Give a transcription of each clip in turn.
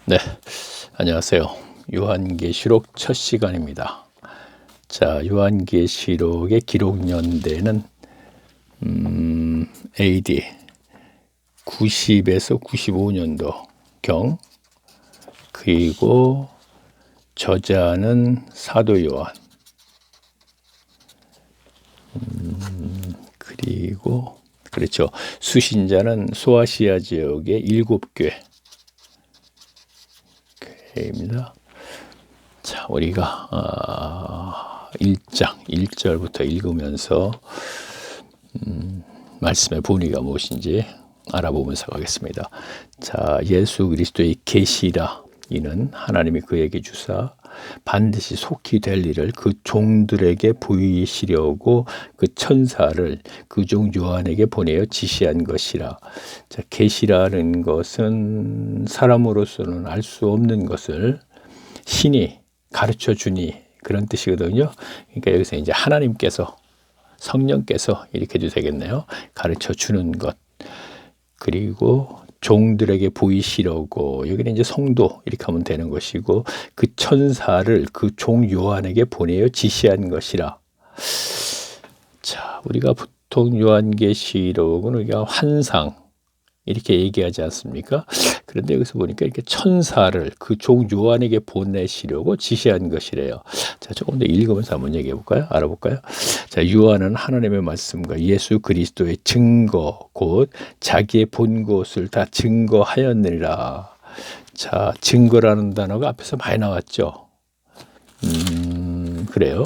네, 안녕하세요. 요한계시록 첫 시간입니다. 자, 요한계시록의 기록 연대는 AD 90에서 95년도경, 그리고 저자는 사도 요한, 그리고 그렇죠. 수신자는 소아시아 지역의 7교회입니다. 자, 우리가 1장 1절부터 읽으면서 말씀의 본의가 무엇인지 알아보면서 가겠습니다. 자, 예수 그리스도의 계시라, 이는 하나님이 그에게 주사 반드시 속히 될 일을 그 종들에게 보이시려고 그 천사를 그 종 요한에게 보내어 지시한 것이라. 자, 계시라는 것은 사람으로서는 알 수 없는 것을 신이 가르쳐 주니, 그런 뜻이거든요. 그러니까 여기서 이제 하나님께서, 성령께서 이렇게 해도 되겠네요. 가르쳐 주는 것. 그리고 종들에게 보이시려고, 여기는 이제 성도 이렇게 하면 되는 것이고, 그 천사를 그 종 요한에게 보내어 지시한 것이라. 자, 우리가 보통 요한계시록은 우리가 환상 이렇게 얘기하지 않습니까? 그런데 여기서 보니까 이렇게 천사를 그 종 요한에게 보내시려고 지시한 것이래요. 자, 조금 더 읽으면서 한번 얘기해 볼까요? 알아볼까요? 자, 요한은 하나님의 말씀과 예수 그리스도의 증거, 곧 자기의 본 것을 다 증거하였느니라. 자, 증거라는 단어가 앞에서 많이 나왔죠. 그래요.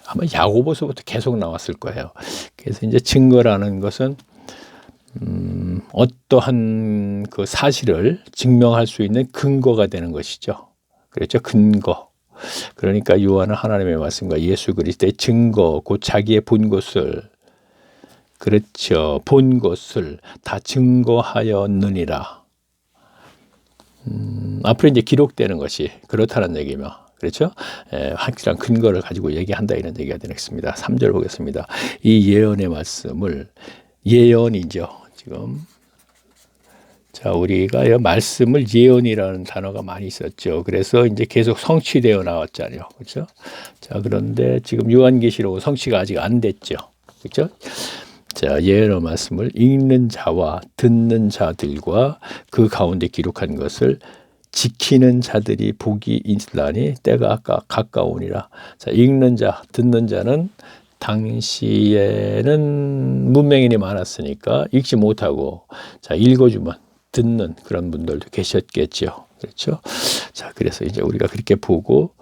아마 야고보서부터 계속 나왔을 거예요. 그래서 이제 증거라는 것은 어떠한 그 사실을 증명할 수 있는 근거가 되는 것이죠. 그렇죠? 근거. 그러니까 요한은 하나님의 말씀과 예수 그리스도의 증거, 곧 자기의 본 것을, 그렇죠, 본 것을 다 증거하였느니라. 앞으로 이제 기록되는 것이 그렇다는 얘기며, 그렇죠? 확실한 근거를 가지고 얘기한다, 이런 얘기가 되겠습니다. 3절 보겠습니다. 이 예언의 말씀을, 예언이죠, 지금. 자, 우리가 말씀을 예언이라는 단어가 많이 있었죠. 그래서 이제 계속 성취되어 나왔잖아요. 그렇죠? 자, 그런데 지금 요한계시록은 성취가 아직 안 됐죠. 그렇죠? 자, 예언의 말씀을 읽는 자와 듣는 자들과 그 가운데 기록한 것을 지키는 자들이 복이 있으라니 때가 가까우니라. 자, 읽는 자, 듣는 자는 당시에는 문맹인이 많았으니까 읽지 못하고, 자, 읽어주면 듣는 그런 분들도 계셨겠죠. 그렇죠? 자, 그래서 이제 우리가 그렇게 보고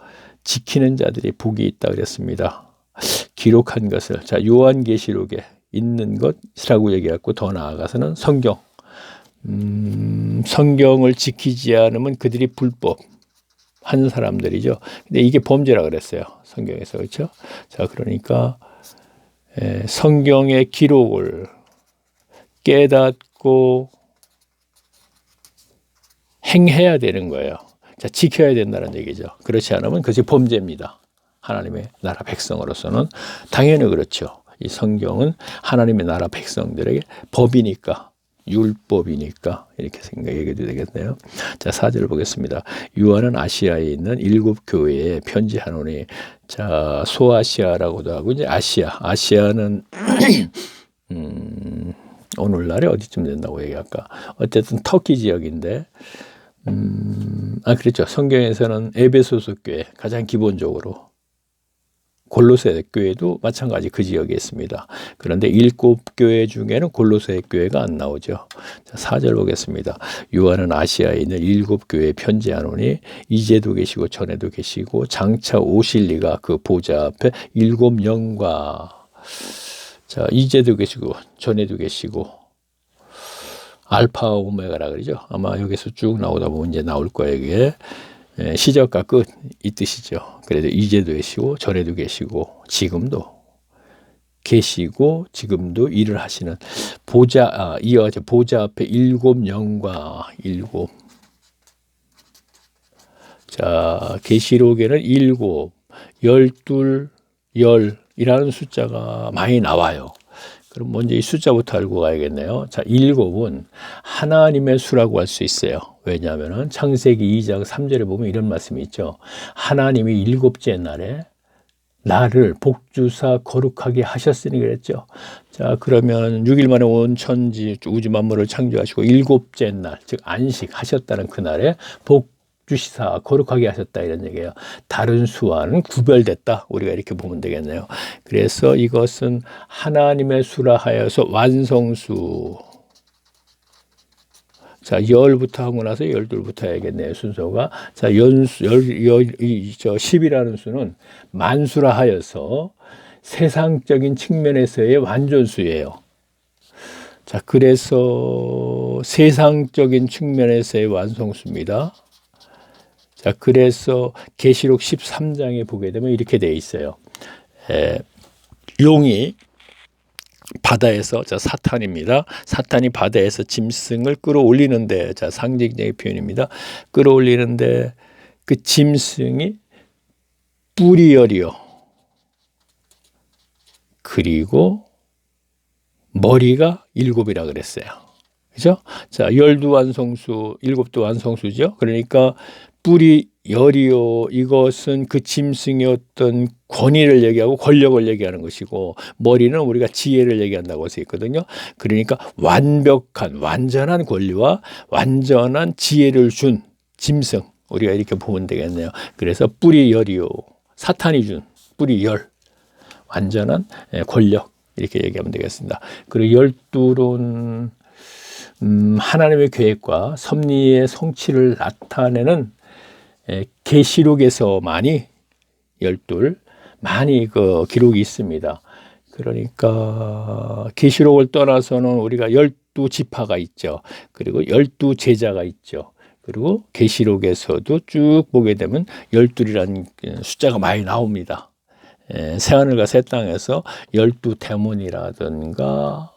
지키는 자들이 복이 있다 그랬습니다. 기록한 것을, 자, 요한계시록에 있는 것이라고 얘기했고, 더 나아가서는 성경. 성경을 지키지 않으면 그들이 불법 한 사람들이죠. 근데 이게 범죄라 그랬어요, 성경에서. 그렇죠? 자, 그러니까 성경의 기록을 깨닫고 행해야 되는 거예요. 자, 지켜야 된다는 얘기죠. 그렇지 않으면 그것이 범죄입니다. 하나님의 나라 백성으로서는 당연히 그렇죠. 이 성경은 하나님의 나라 백성들에게 법이니까, 율법이니까, 이렇게 생각해도 되겠네요. 자, 4절 보겠습니다. 요한은 아시아에 있는 7교회에 편지하노니. 자, 소아시아라고도 하고 이제 아시아는 오늘날에 어디쯤 된다고 얘기할까? 어쨌든 터키 지역인데, 그렇죠. 성경에서는 에베소서 교회, 가장 기본적으로, 골로새 교회도 마찬가지 그 지역에 있습니다. 그런데 7교회 중에는 골로새 교회가 안 나오죠. 자, 4절 보겠습니다. 요한은 아시아에 있는 7교회에 편지하노니 이제도 계시고 전에도 계시고 장차 오실 이가 그 보좌 앞에 7영과. 자, 이제도 계시고 전에도 계시고, 알파 오메가라 그러죠. 아마 여기서 쭉 나오다 보면 이제 나올 거예요. 이게 시작과 끝, 이 뜻이죠. 그래도 이제도 계시고 전에도 계시고 지금도 계시고 지금도 일을 하시는 보좌, 이어서 보좌 앞에 7영과 7. 자, 계시록에는 7, 12, 10이라는 숫자가 많이 나와요. 그럼 먼저 이 숫자부터 알고 가야겠네요. 자, 7은 하나님의 수라고 할 수 있어요. 왜냐하면 창세기 2장 3절에 보면 이런 말씀이 있죠. 하나님이 7째 날에 나를 복주사 거룩하게 하셨으니 그랬죠. 자, 그러면 6일 만에 온 천지 우주 만물을 창조하시고 7째 날, 즉 안식하셨다는 그날에 복주시사 거룩하게 하셨다 이런 얘기예요. 다른 수와는 구별됐다. 우리가 이렇게 보면 되겠네요. 그래서 이것은 하나님의 수라 하여서 완성수. 자, 열부터 하고 나서 12부터 해야겠네요, 순서가. 자, 10이라는 수는 만수라 하여서 세상적인 측면에서의 완전수예요. 자, 그래서 세상적인 측면에서의 완성수입니다. 자, 그래서 계시록 13장에 보게 되면 이렇게 되어 있어요. 용이 바다에서, 자, 사탄입니다. 사탄이 바다에서 짐승을 끌어올리는데, 자, 상징적인 표현입니다. 끌어올리는데 그 짐승이 뿔이열이요. 그리고 머리가 7이라 그랬어요. 그죠? 자, 10도 완성수, 7도 완성수죠. 그러니까 뿔이 열이요. 이것은 그 짐승의 어떤 권위를 얘기하고 권력을 얘기하는 것이고, 머리는 우리가 지혜를 얘기한다고 할 수 있거든요. 그러니까 완벽한, 완전한 권리와 완전한 지혜를 준 짐승. 우리가 이렇게 보면 되겠네요. 그래서 뿔이 열이요. 사탄이 준 뿔이 열. 완전한 권력. 이렇게 얘기하면 되겠습니다. 그리고 12론, 하나님의 계획과 섭리의 성취를 나타내는 계시록에서 많이 12 많이 그 기록이 있습니다. 그러니까 계시록을 떠나서는 우리가 12지파가 있죠. 그리고 12제자가 있죠. 그리고 계시록에서도 쭉 보게 되면 12이라는 숫자가 많이 나옵니다. 새하늘과 새 땅에서 12대문이라든가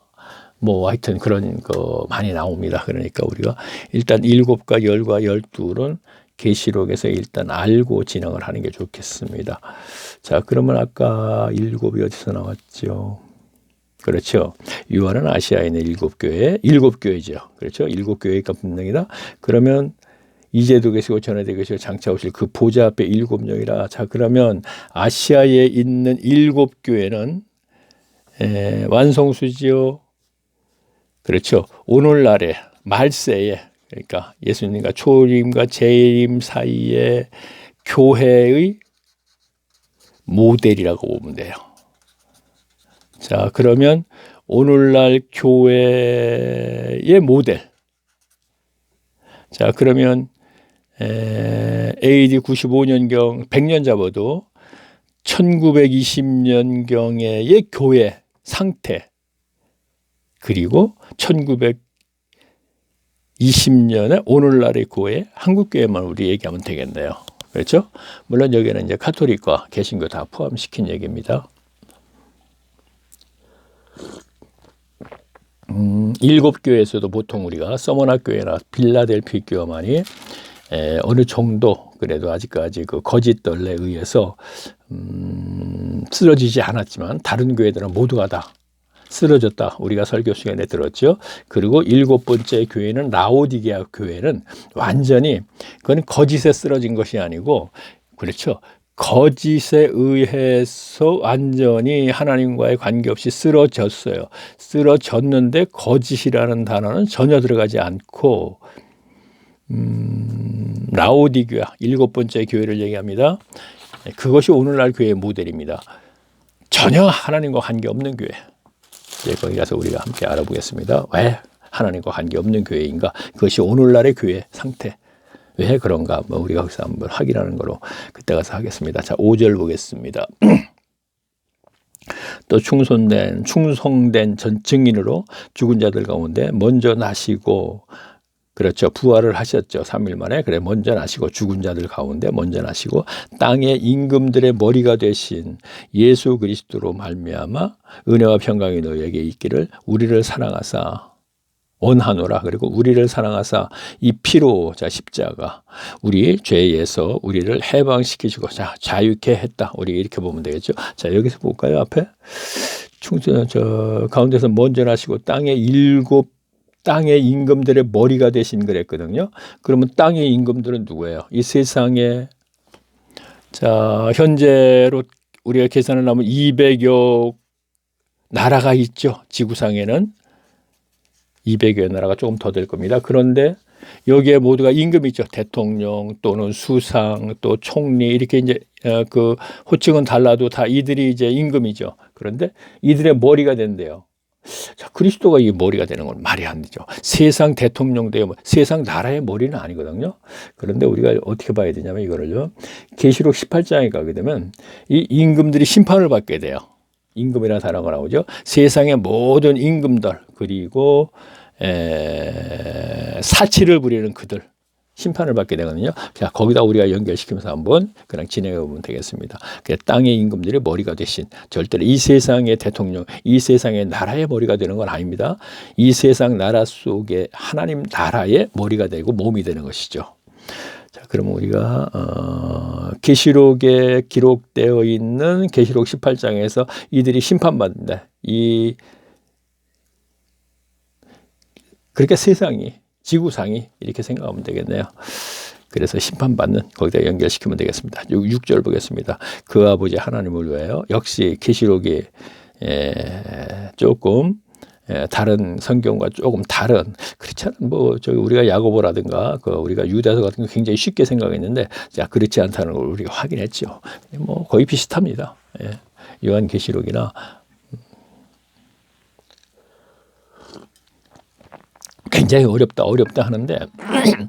뭐 하여튼 그런 거 많이 나옵니다. 그러니까 우리가 일단 7과 10과 12는 계시록에서 일단 알고 진행을 하는 게 좋겠습니다. 자, 그러면 아까 7이 어디서 나왔죠? 그렇죠. 요한은 아시아에 있는 7교회, 7교회죠. 그렇죠. 7교회가 분명이다. 그러면 이제도 계시고 전에도 계시고 장차 오실 그 보좌 앞에 7명이라. 자, 그러면 아시아에 있는 7교회는 완성수지요. 그렇죠. 오늘날에 말세에, 그러니까 예수님과 초림과 재림 사이에 교회의 모델이라고 보면 돼요. 자, 그러면 오늘날 교회의 모델. 자, 그러면 AD 95년경 100년 잡아도 1920년경의 교회 상태, 그리고 1920년에 오늘날의 교회, 한국교회만 우리 얘기하면 되겠네요. 그렇죠? 물론 여기는 이제 카톨릭과 개신교 다 포함시킨 얘기입니다. 7교회에서도 보통 우리가 서머나 교회나 빌라델피 교회만이 어느 정도 그래도 아직까지 그 거짓 덜레에 의해서 쓰러지지 않았지만 다른 교회들은 모두가 다 쓰러졌다. 우리가 설교 시간에 들었죠. 그리고 7번째 교회는 라오디게아 교회는 완전히 그건 거짓에 쓰러진 것이 아니고, 그렇죠. 거짓에 의해서 완전히 하나님과의 관계없이 쓰러졌어요. 쓰러졌는데 거짓이라는 단어는 전혀 들어가지 않고 라오디게아 7번째 교회를 얘기합니다. 그것이 오늘날 교회의 모델입니다. 전혀 하나님과 관계없는 교회. 거기 가서 우리가 함께 알아보겠습니다. 왜 하나님과 관계없는 교회인가? 그것이 오늘날의 교회 상태. 왜 그런가? 뭐 우리가 거기서 한번 확인하는 거로 그때 가서 하겠습니다. 자, 5절 보겠습니다. 또 충성된 전 증인으로 죽은 자들 가운데 먼저 나시고, 그렇죠. 부활을 하셨죠. 3일 만에. 그래, 먼저 나시고, 죽은 자들 가운데 먼저 나시고, 땅의 임금들의 머리가 되신 예수 그리스도로 말미암아 은혜와 평강이 너희에게 있기를 우리를 사랑하사 원하노라. 그리고 우리를 사랑하사 이 피로, 자, 십자가, 우리 죄에서 우리를 해방시키시고, 자, 자유케 했다. 우리 이렇게 보면 되겠죠. 자, 여기서 볼까요? 앞에 저 가운데서 먼저 나시고 땅의 임금들의 머리가 되신 그랬거든요. 그러면 땅의 임금들은 누구예요? 이 세상에 자 현재로 우리가 계산을 하면 200여 나라가 있죠. 지구상에는 200여 나라가 조금 더 될 겁니다. 그런데 여기에 모두가 임금이 있죠. 대통령 또는 수상 또 총리 이렇게 이제 그 호칭은 달라도 다 이들이 이제 임금이죠. 그런데 이들의 머리가 된대요. 자, 그리스도가 이 머리가 되는 건 말이 안 되죠. 세상 대통령 되고 세상 나라의 머리는 아니거든요. 그런데 우리가 어떻게 봐야 되냐면 이거를요. 계시록 18장에 가게 되면 이 임금들이 심판을 받게 돼요. 임금이라는 단어가 나오죠. 세상의 모든 임금들 그리고 사치를 부리는 그들 심판을 받게 되거든요. 자, 거기다 우리가 연결시키면서 한번 그냥 진행해 보면 되겠습니다. 땅의 임금들이 머리가 되신 절대로 이 세상의 대통령, 이 세상의 나라의 머리가 되는 건 아닙니다. 이 세상 나라 속에 하나님 나라의 머리가 되고 몸이 되는 것이죠. 자, 그러면 우리가 계시록에 기록되어 있는 계시록 18장에서 이들이 심판받는다. 그렇게 세상이 지구상이 이렇게 생각하면 되겠네요. 그래서 심판받는 거기다 연결시키면 되겠습니다. 6절 보겠습니다. 그 아버지 하나님을 위하여 역시 계시록이 조금 다른 성경과 조금 다른 그렇지 않은 뭐 저기 우리가 야고보라든가 그 우리가 유다서 같은 거 굉장히 쉽게 생각했는데 자 그렇지 않다는 걸 우리가 확인했죠. 뭐 거의 비슷합니다. 요한계시록이나 굉장히 어렵다 하는데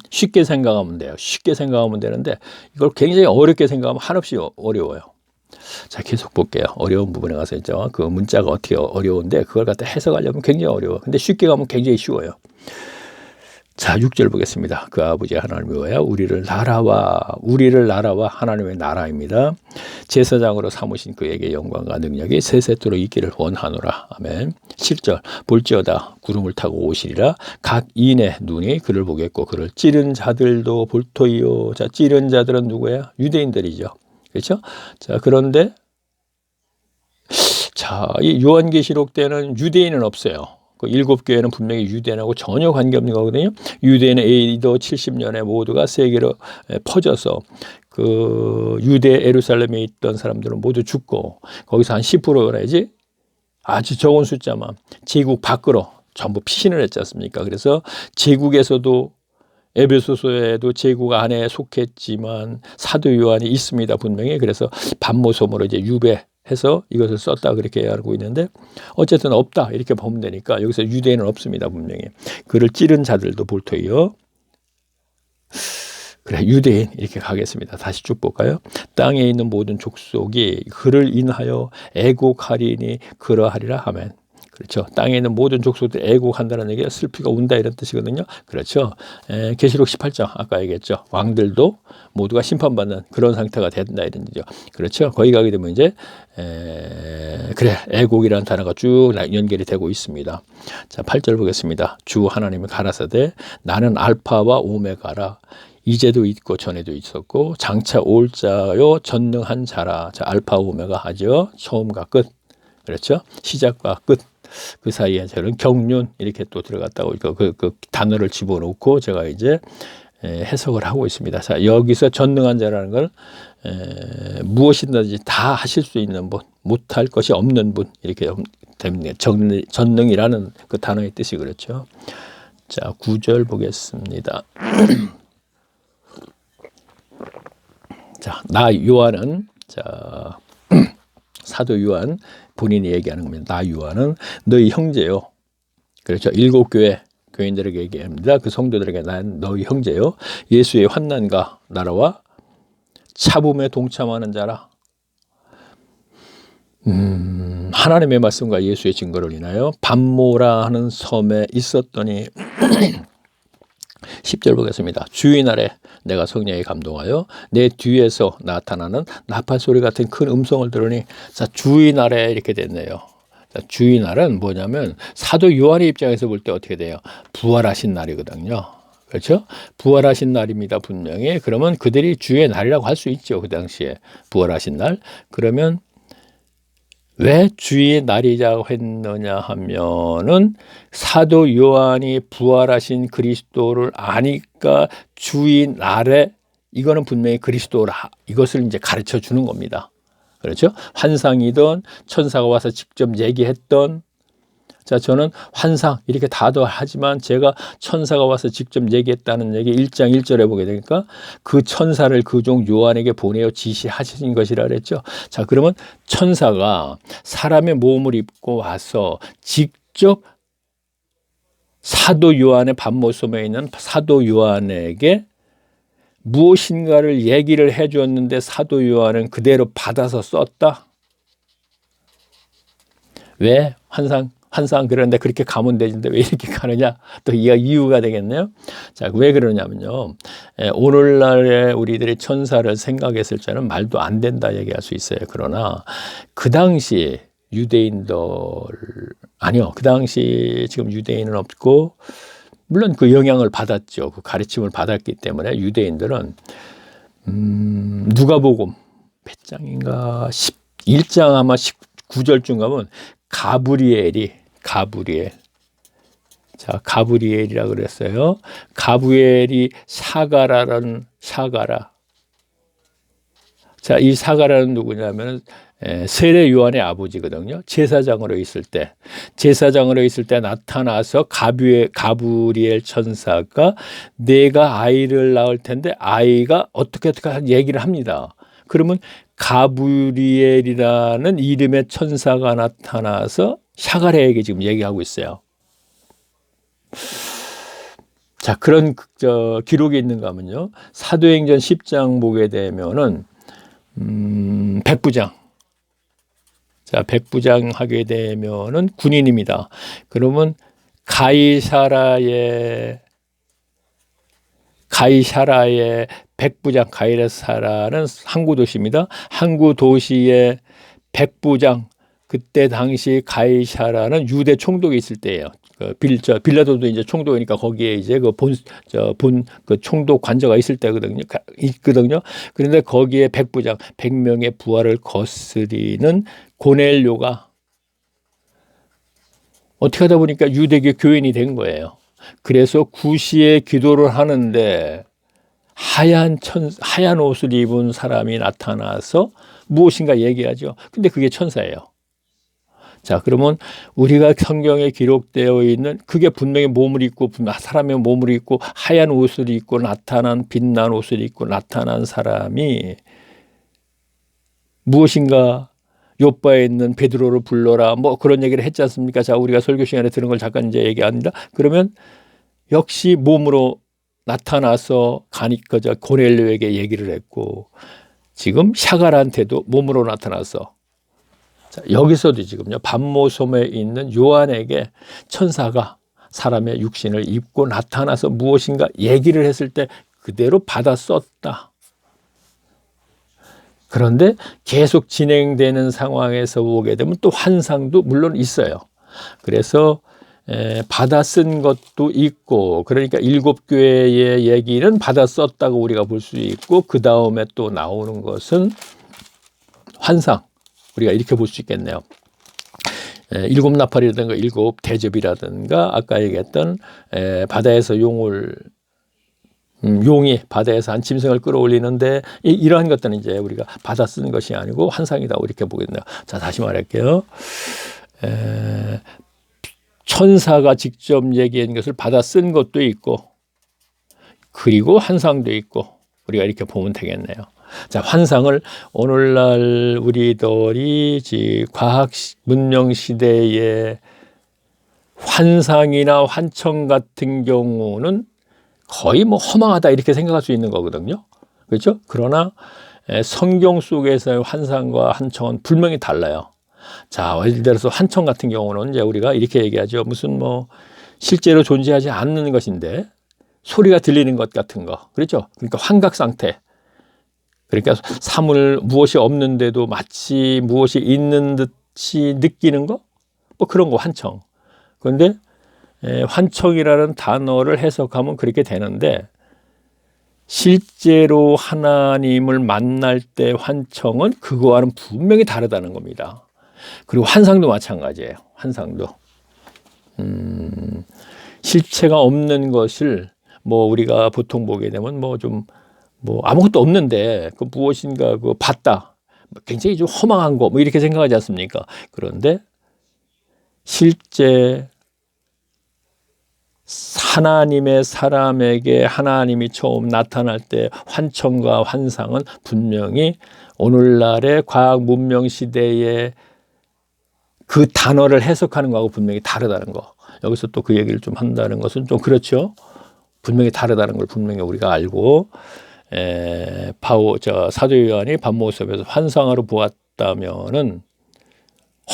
쉽게 생각하면 돼요. 쉽게 생각하면 되는데 이걸 굉장히 어렵게 생각하면 한없이 어려워요. 자, 계속 볼게요. 어려운 부분에 가서 있죠. 그 문자가 어떻게 어려운데 그걸 갖다 해석하려면 굉장히 어려워. 근데 쉽게 가면 굉장히 쉬워요. 자, 6절 보겠습니다. 그 아버지 하나님을 위하여 우리를 나라와 하나님의 나라입니다. 제사장으로 삼으신 그에게 영광과 능력이 세세토록 있기를 원하노라. 아멘. 7절 볼지어다 구름을 타고 오시리라. 각 이인의 눈이 그를 보겠고 그를 찌른 자들도 볼터이요. 자, 찌른 자들은 누구예요? 유대인들이죠. 그렇죠? 자, 그런데 자, 이 요한계시록 때는 유대인은 없어요. 그 7교회는 분명히 유대인하고 전혀 관계없는 거거든요. 유대인의 AD 70년에 모두가 세계로 퍼져서 그 유대 에루살렘에 있던 사람들은 모두 죽고 거기서 한 10%라야지 아주 적은 숫자만 제국 밖으로 전부 피신을 했지 않습니까? 그래서 제국에서도 에베소서에도 제국 안에 속했지만 사도 요한이 있습니다. 분명히. 그래서 반모섬으로 이제 유배해서 이것을 썼다 그렇게 알고 있는데 어쨌든 없다 이렇게 보면 되니까 여기서 유대인은 없습니다. 분명히. 그를 찌른 자들도 볼터이요. 그래 유대인 이렇게 가겠습니다. 다시 쭉 볼까요? 땅에 있는 모든 족속이 그를 인하여 애곡하리니 그러하리라 하멘. 그렇죠. 땅에 있는 모든 족속들 애곡한다는 얘기가 슬피가 운다 이런 뜻이거든요. 그렇죠. 계시록 18장 아까 얘기했죠. 왕들도 모두가 심판받는 그런 상태가 된다 이런 얘기죠. 그렇죠. 거기 가게 되면 이제 그래 애곡이라는 단어가 쭉 연결이 되고 있습니다. 자 8절 보겠습니다. 주 하나님이 가라사대 나는 알파와 오메가라. 이제도 있고 전에도 있었고 장차 올 자요 전능한 자라. 자 알파 오메가 하죠. 처음과 끝. 그렇죠. 시작과 끝. 그 사이에 저는 경륜 이렇게 또 들어갔다고 그 단어를 집어넣고 제가 이제 해석을 하고 있습니다. 자, 여기서 전능한 자라는 걸 무엇이든지 다 하실 수 있는 분, 못할 것이 없는 분 이렇게 됩니다. 전능이라는 그 단어의 뜻이 그렇죠. 자, 9절 보겠습니다. 자, 나 요한은 자 사도 요한 본인이 얘기하는 겁니다. 나 요한은 너희 형제요. 그렇죠. 7교회 교인들에게 얘기합니다. 그 성도들에게 난 너희 형제요. 예수의 환난과 나라와 차붐에 동참하는 자라. 하나님의 말씀과 예수의 증거를 인하여 밤모라 하는 섬에 있었더니 10절 보겠습니다. 주의 날에 내가 성령에 감동하여 내 뒤에서 나타나는 나팔 소리 같은 큰 음성을 들으니 자 주의 날에 이렇게 됐네요. 자, 주의 날은 뭐냐면 사도 요한의 입장에서 볼 때 어떻게 돼요? 부활하신 날이거든요. 그렇죠? 부활하신 날입니다. 분명히. 그러면 그들이 주의 날이라고 할 수 있죠. 그 당시에 부활하신 날. 그러면 왜 주의 날이라고 했느냐 하면은 사도 요한이 부활하신 그리스도를 아니까 주의 날에 이거는 분명히 그리스도라, 이것을 이제 가르쳐 주는 겁니다. 그렇죠? 환상이든 천사가 와서 직접 얘기했던, 자, 저는 환상 이렇게 다도 하지만 제가 천사가 와서 직접 얘기했다는 얘기 1장 1절에 보게 되니까 그 천사를 그 종 요한에게 보내어 지시하신 것이라 그랬죠. 자, 그러면 천사가 사람의 몸을 입고 와서 직접 사도 요한의 반모섬에 있는 사도 요한에게 무엇인가를 얘기를 해 주었는데 사도 요한은 그대로 받아서 썼다. 왜? 환상 그런데 그렇게 가면 되는데 왜 이렇게 가느냐? 또 이유가 되겠네요. 자, 왜 그러냐면요. 오늘날에 우리들이 천사를 생각했을 때는 말도 안 된다 얘기할 수 있어요. 그러나 그 당시 유대인들, 아니요. 그 당시 지금 유대인은 없고, 물론 그 영향을 받았죠. 그 가르침을 받았기 때문에 유대인들은 누가복음 몇 장인가 11장 아마 19절쯤 가면 가브리엘, 자, 가브리엘이라 그랬어요. 가브리엘이 사가라라는 사가라. 자, 이 사가라는 누구냐면 세례 요한의 아버지거든요. 제사장으로 있을 때 나타나서 가브리엘 천사가 내가 아이를 낳을 텐데 아이가 어떻게 얘기를 합니다. 그러면 가브리엘이라는 이름의 천사가 나타나서 샤가랴에게 지금 얘기하고 있어요. 자, 그런 기록이 있는가 하면요. 사도행전 10장 보게 되면은 백부장. 자, 백부장 하게 되면은 군인입니다. 그러면 가이사라의 백부장, 가이사라는 항구 도시입니다. 항구 도시의 백부장, 그때 당시 가이사라는 유대 총독이 있을 때예요. 빌라도도 이제 총독이니까 거기에 이제 그 총독 관저가 있을 때거든요. 그런데 거기에 백부장, 100명의 부하를 거스리는 고넬료가 어떻게 하다 보니까 유대교 교인이 된 거예요. 그래서 구시에 기도를 하는데 하얀 옷을 입은 사람이 나타나서 무엇인가 얘기하죠. 근데 그게 천사예요. 자, 그러면 우리가 성경에 기록되어 있는 그게 분명히 사람의 몸을 입고 하얀 옷을 입고 빛난 옷을 입고 나타난 사람이 무엇인가 요바에 있는 베드로를 불러라 뭐 그런 얘기를 했지 않습니까? 자, 우리가 설교 시간에 들은 걸 잠깐 이제 얘기합니다. 그러면 역시 몸으로 나타나서 고넬료에게 얘기를 했고, 지금 샤갈한테도 몸으로 나타나서, 자, 여기서도 지금요 반모섬에 있는 요한에게 천사가 사람의 육신을 입고 나타나서 무엇인가 얘기를 했을 때 그대로 받아 썼다. 그런데 계속 진행되는 상황에서 보게 되면 또 환상도 물론 있어요. 그래서 받아 쓴 것도 있고, 그러니까 7교회의 얘기는 받아 썼다고 우리가 볼 수 있고, 그 다음에 또 나오는 것은 환상, 우리가 이렇게 볼 수 있겠네요. 7 나팔이라든가 7 대접이라든가 아까 얘기했던 바다에서 용이 바다에서 한 짐승을 끌어올리는데 이러한 것들은 이제 우리가 받아 쓰는 것이 아니고 환상이다 이렇게 보겠네요. 자, 다시 말할게요. 천사가 직접 얘기한 것을 받아 쓴 것도 있고, 그리고 환상도 있고, 우리가 이렇게 보면 되겠네요. 자, 환상을 오늘날 우리들이 과학 문명 시대에 환상이나 환청 같은 경우는 거의 뭐 허망하다 이렇게 생각할 수 있는 거거든요. 그렇죠? 그러나 성경 속에서의 환상과 환청은 분명히 달라요. 자, 예를 들어서 환청 같은 경우는 이제 우리가 이렇게 얘기하죠. 무슨 실제로 존재하지 않는 것인데 소리가 들리는 것 같은 거. 그렇죠? 그러니까 환각 상태. 그러니까 무엇이 없는데도 마치 무엇이 있는 듯이 느끼는 거? 뭐 그런 거 환청. 그런데 환청이라는 단어를 해석하면 그렇게 되는데, 실제로 하나님을 만날 때 환청은 그거와는 분명히 다르다는 겁니다. 그리고 환상도 마찬가지예요. 환상도. 실체가 없는 것을 뭐 우리가 보통 보게 되면 뭐 좀 뭐 아무것도 없는데 그 무엇인가 그 봤다. 굉장히 좀 허망한 거 뭐 이렇게 생각하지 않습니까? 그런데 실제 하나님의 사람에게 하나님이 처음 나타날 때 환청과 환상은 분명히 오늘날의 과학 문명 시대에 그 단어를 해석하는 거하고 분명히 다르다는 거. 여기서 또 그 얘기를 좀 한다는 것은 좀 그렇죠. 분명히 다르다는 걸 분명히 우리가 알고 사도 요한이 밤모습에서 환상으로 보았다면은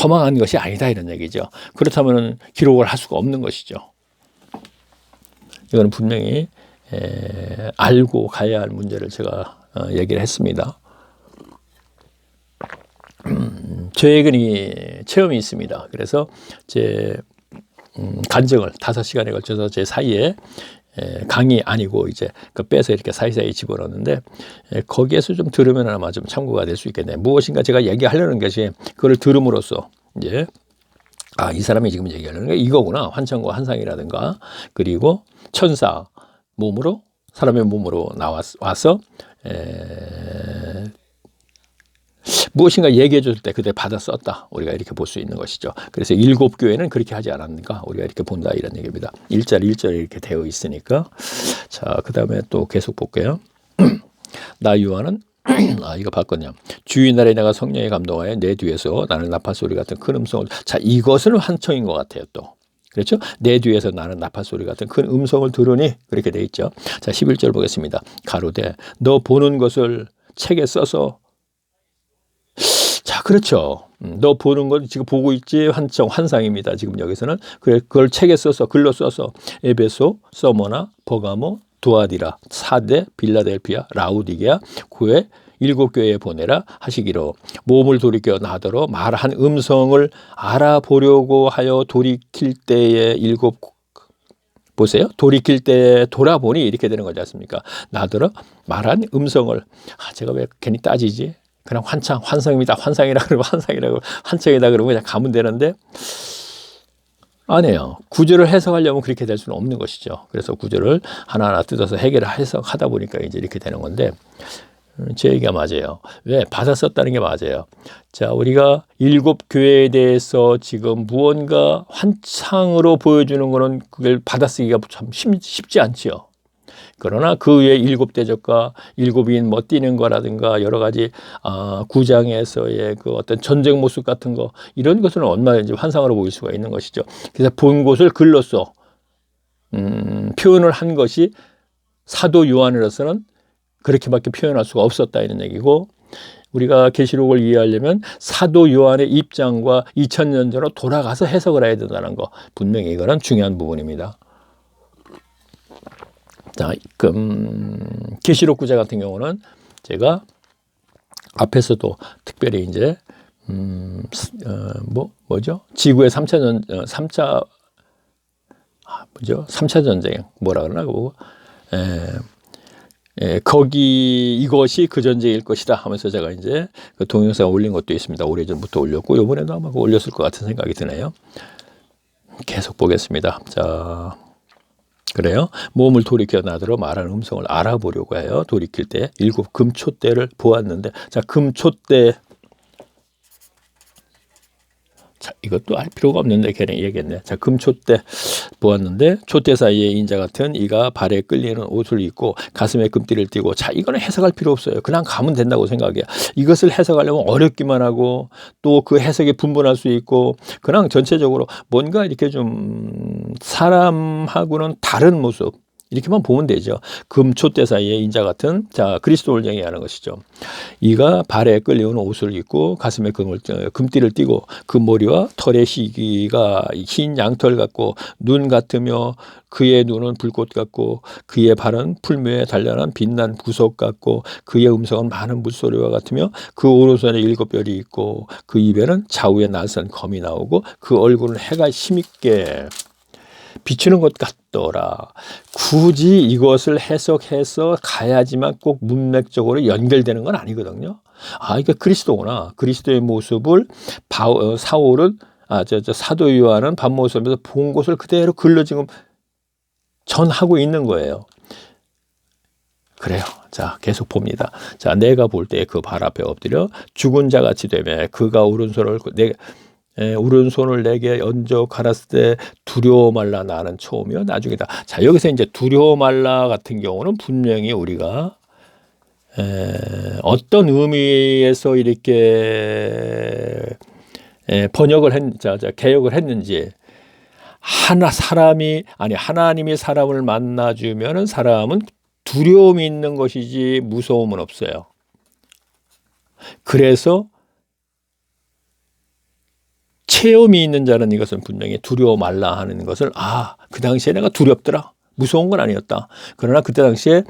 허망한 것이 아니다 이런 얘기죠. 그렇다면 기록을 할 수가 없는 것이죠. 이거는 분명히 알고 가야 할 문제를 제가 얘기를 했습니다. 저에게는 체험이 있습니다. 그래서 제 간증을 5시간에 걸쳐서 제 사이에 강의 아니고 이제 그 빼서 이렇게 사이사이 집어넣었는데 거기에서 좀 들으면 아마 좀 참고가 될 수 있겠네요. 무엇인가 제가 얘기하려는 것이 그걸 들음으로써 이제 이 사람이 지금 얘기하려는 게 이거구나. 환청과 환상이라든가 그리고 천사 몸으로 사람의 몸으로 와서 무엇인가 얘기해 줄 때 그때 받아 썼다. 우리가 이렇게 볼 수 있는 것이죠. 그래서 7 교회는 그렇게 하지 않았는가? 우리가 이렇게 본다 이런 얘기입니다. 1절 이렇게 되어 있으니까. 자, 그 다음에 또 계속 볼게요. 나 요한은 이거 봤거든요. 주의 날에 내가 성령에 감동하여 내 뒤에서 나는 나팔소리 같은 큰 음성을 자 이것은 환청인 것 같아요. 또 그렇죠? 내 뒤에서 나는 나팔소리 같은 큰 음성을 들으니 그렇게 돼 있죠. 자 11절 보겠습니다. 가로되 너 보는 것을 책에 써서 자 그렇죠. 너 보는 건 지금 보고 있지 환상입니다. 지금 여기서는 그걸 책에 써서 글로 써서 에베소, 서머나, 버가모, 두아디라, 사데, 빌라델피아, 라우디게아, 교회 7 교회에 보내라 하시기로 몸을 돌이켜 나더러 말한 음성을 알아보려고 하여 돌이킬 때에 보세요. 돌이킬 때 돌아보니 이렇게 되는 거지 않습니까? 나더러 말한 음성을 제가 왜 괜히 따지지? 그냥 환상입니다. 환상이라 그러고 환상이라고 환청이다 그러고 그냥 가면 되는데 아니에요. 구절을 해석하려면 그렇게 될 수는 없는 것이죠. 그래서 구절을 하나하나 뜯어서 해결을 해석하다 보니까 이제 이렇게 되는 건데 제 얘기가 맞아요. 왜? 받아 썼다는 게 맞아요. 자, 우리가 7 교회에 대해서 지금 무언가 환상으로 보여주는 거는 그걸 받아쓰기가 참 쉽지 않지요. 그러나 그 외에 7 대적과 7인 뭐 뛰는 거라든가 여러 가지 구장에서의 그 어떤 전쟁 모습 같은 거 이런 것은 얼마든지 환상으로 보일 수가 있는 것이죠. 그래서 본 곳을 글로써 표현을 한 것이 사도 요한으로서는 그렇게밖에 표현할 수가 없었다 이런 얘기고 우리가 계시록을 이해하려면 사도 요한의 입장과 2000년 전으로 돌아가서 해석을 해야 된다는 거 분명히 이거는 중요한 부분입니다. 자, 계시록 구자 같은 경우는 제가 앞에서도 특별히 이제 뭐죠? 지구의 3차 전쟁 뭐라 그러나 그거 거기 이것이 그 전쟁일 것이다 하면서 제가 이제 그 동영상 올린 것도 있습니다. 오래전부터 올렸고 이번에도 아마 올렸을 것 같은 생각이 드네요. 계속 보겠습니다. 자. 그래요. 몸을 돌이켜 나더러 말하는 음성을 알아보려고 해요. 돌이킬 때 7 금촛대를 보았는데 자 금촛대 자 이것도 알 필요가 없는데 걔는 얘기했네. 자 금촛대 보았는데 촛대 사이에 인자 같은 이가 발에 끌리는 옷을 입고 가슴에 금띠를 띠고 자 이거는 해석할 필요 없어요. 그냥 가면 된다고 생각해요. 이것을 해석하려면 어렵기만 하고 또 그 해석이 분분할 수 있고 그냥 전체적으로 뭔가 이렇게 좀 사람하고는 다른 모습 이렇게만 보면 되죠. 금촛대 사이에 인자 같은 자 그리스도를 얘기하는 것이죠. 이가 발에 끌려오는 옷을 입고 가슴에 금띠를 띠고 그 머리와 털의 희기가 흰 양털 같고 눈 같으며 그의 눈은 불꽃 같고 그의 발은 풀무에 단련한 빛난 부석 같고 그의 음성은 많은 물소리와 같으며 그 오른손에 7 별이 있고 그 입에는 좌우에 날선 검이 나오고 그 얼굴은 해가 힘있게 비추는 것 같더라. 굳이 이것을 해석해서 가야지만 꼭 문맥적으로 연결되는 건 아니거든요. 아, 이게 그리스도구나. 그리스도의 모습을 사울은 사도 요한은 밤모습에서 본 것을 그대로 글로 지금 전하고 있는 거예요. 그래요. 자, 계속 봅니다. 자, 내가 볼 때 그 발 앞에 엎드려 죽은 자 같이 되며 그가 오른손을 내게 얹어 갈았을 때 두려워 말라 나는 처음이요 나중이다. 자, 여기서 이제 두려워 말라 같은 경우는 분명히 우리가 어떤 의미에서 이렇게 개혁을 했는지 하나님이 사람을 만나주면은 사람은 두려움이 있는 것이지 무서움은 없어요. 그래서 체험이 있는 자는 이것은 분명히 두려워 말라 하는 것을 그 당시에 내가 두렵더라. 무서운 건 아니었다. 그러나 그때 당시에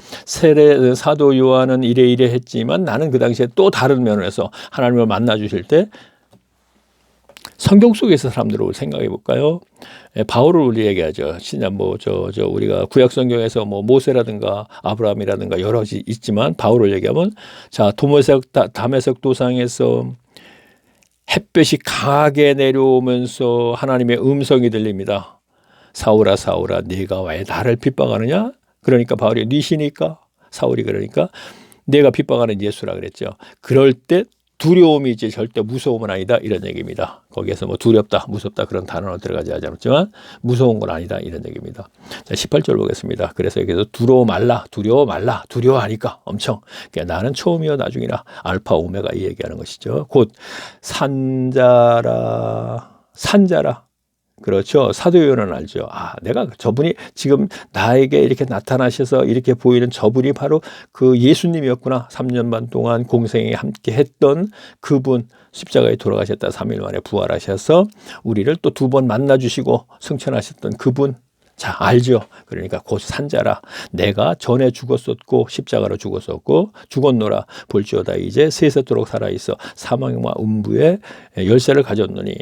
사도 요한은 이래 했지만 나는 그 당시에 또 다른 면에서 하나님을 만나 주실 때 성경 속에서 사람들을 생각해 볼까요? 바울을 우리 얘기하죠. 우리가 구약 성경에서 모세라든가 아브라함이라든가 여러 가지 있지만 바울을 얘기하면 다메섹 도상에서 햇볕이 강하게 내려오면서 하나님의 음성이 들립니다. 사울아 사울아 네가 왜 나를 핍박하느냐? 그러니까 바울이 니시니까 사울이 그러니까 내가 핍박하는 예수라 그랬죠. 그럴 때 두려움이 이제 절대 무서움은 아니다 이런 얘기입니다. 거기에서 두렵다 무섭다 그런 단어는 들어가지 않았지만 무서운 건 아니다 이런 얘기입니다. 자, 18절 보겠습니다. 그래서 여기서 두려워 말라 두려워하니까 엄청 그러니까 나는 처음이요 나중이라 알파 오메가 이 얘기하는 것이죠. 곧 산자라 그렇죠. 사도 요한은 알죠. 내가 저분이 지금 나에게 이렇게 나타나셔서 이렇게 보이는 저분이 바로 그 예수님이었구나. 3년 반 동안 공생에 함께 했던 그분 십자가에 돌아가셨다 3일 만에 부활하셔서 우리를 또 2번 만나주시고 승천하셨던 그분. 자, 알죠. 그러니까 곧 산자라. 내가 전에 죽었었고 십자가로 죽었었고 죽었노라. 볼지어다 이제 세세토록 살아있어 사망과 음부의 열쇠를 가졌노니.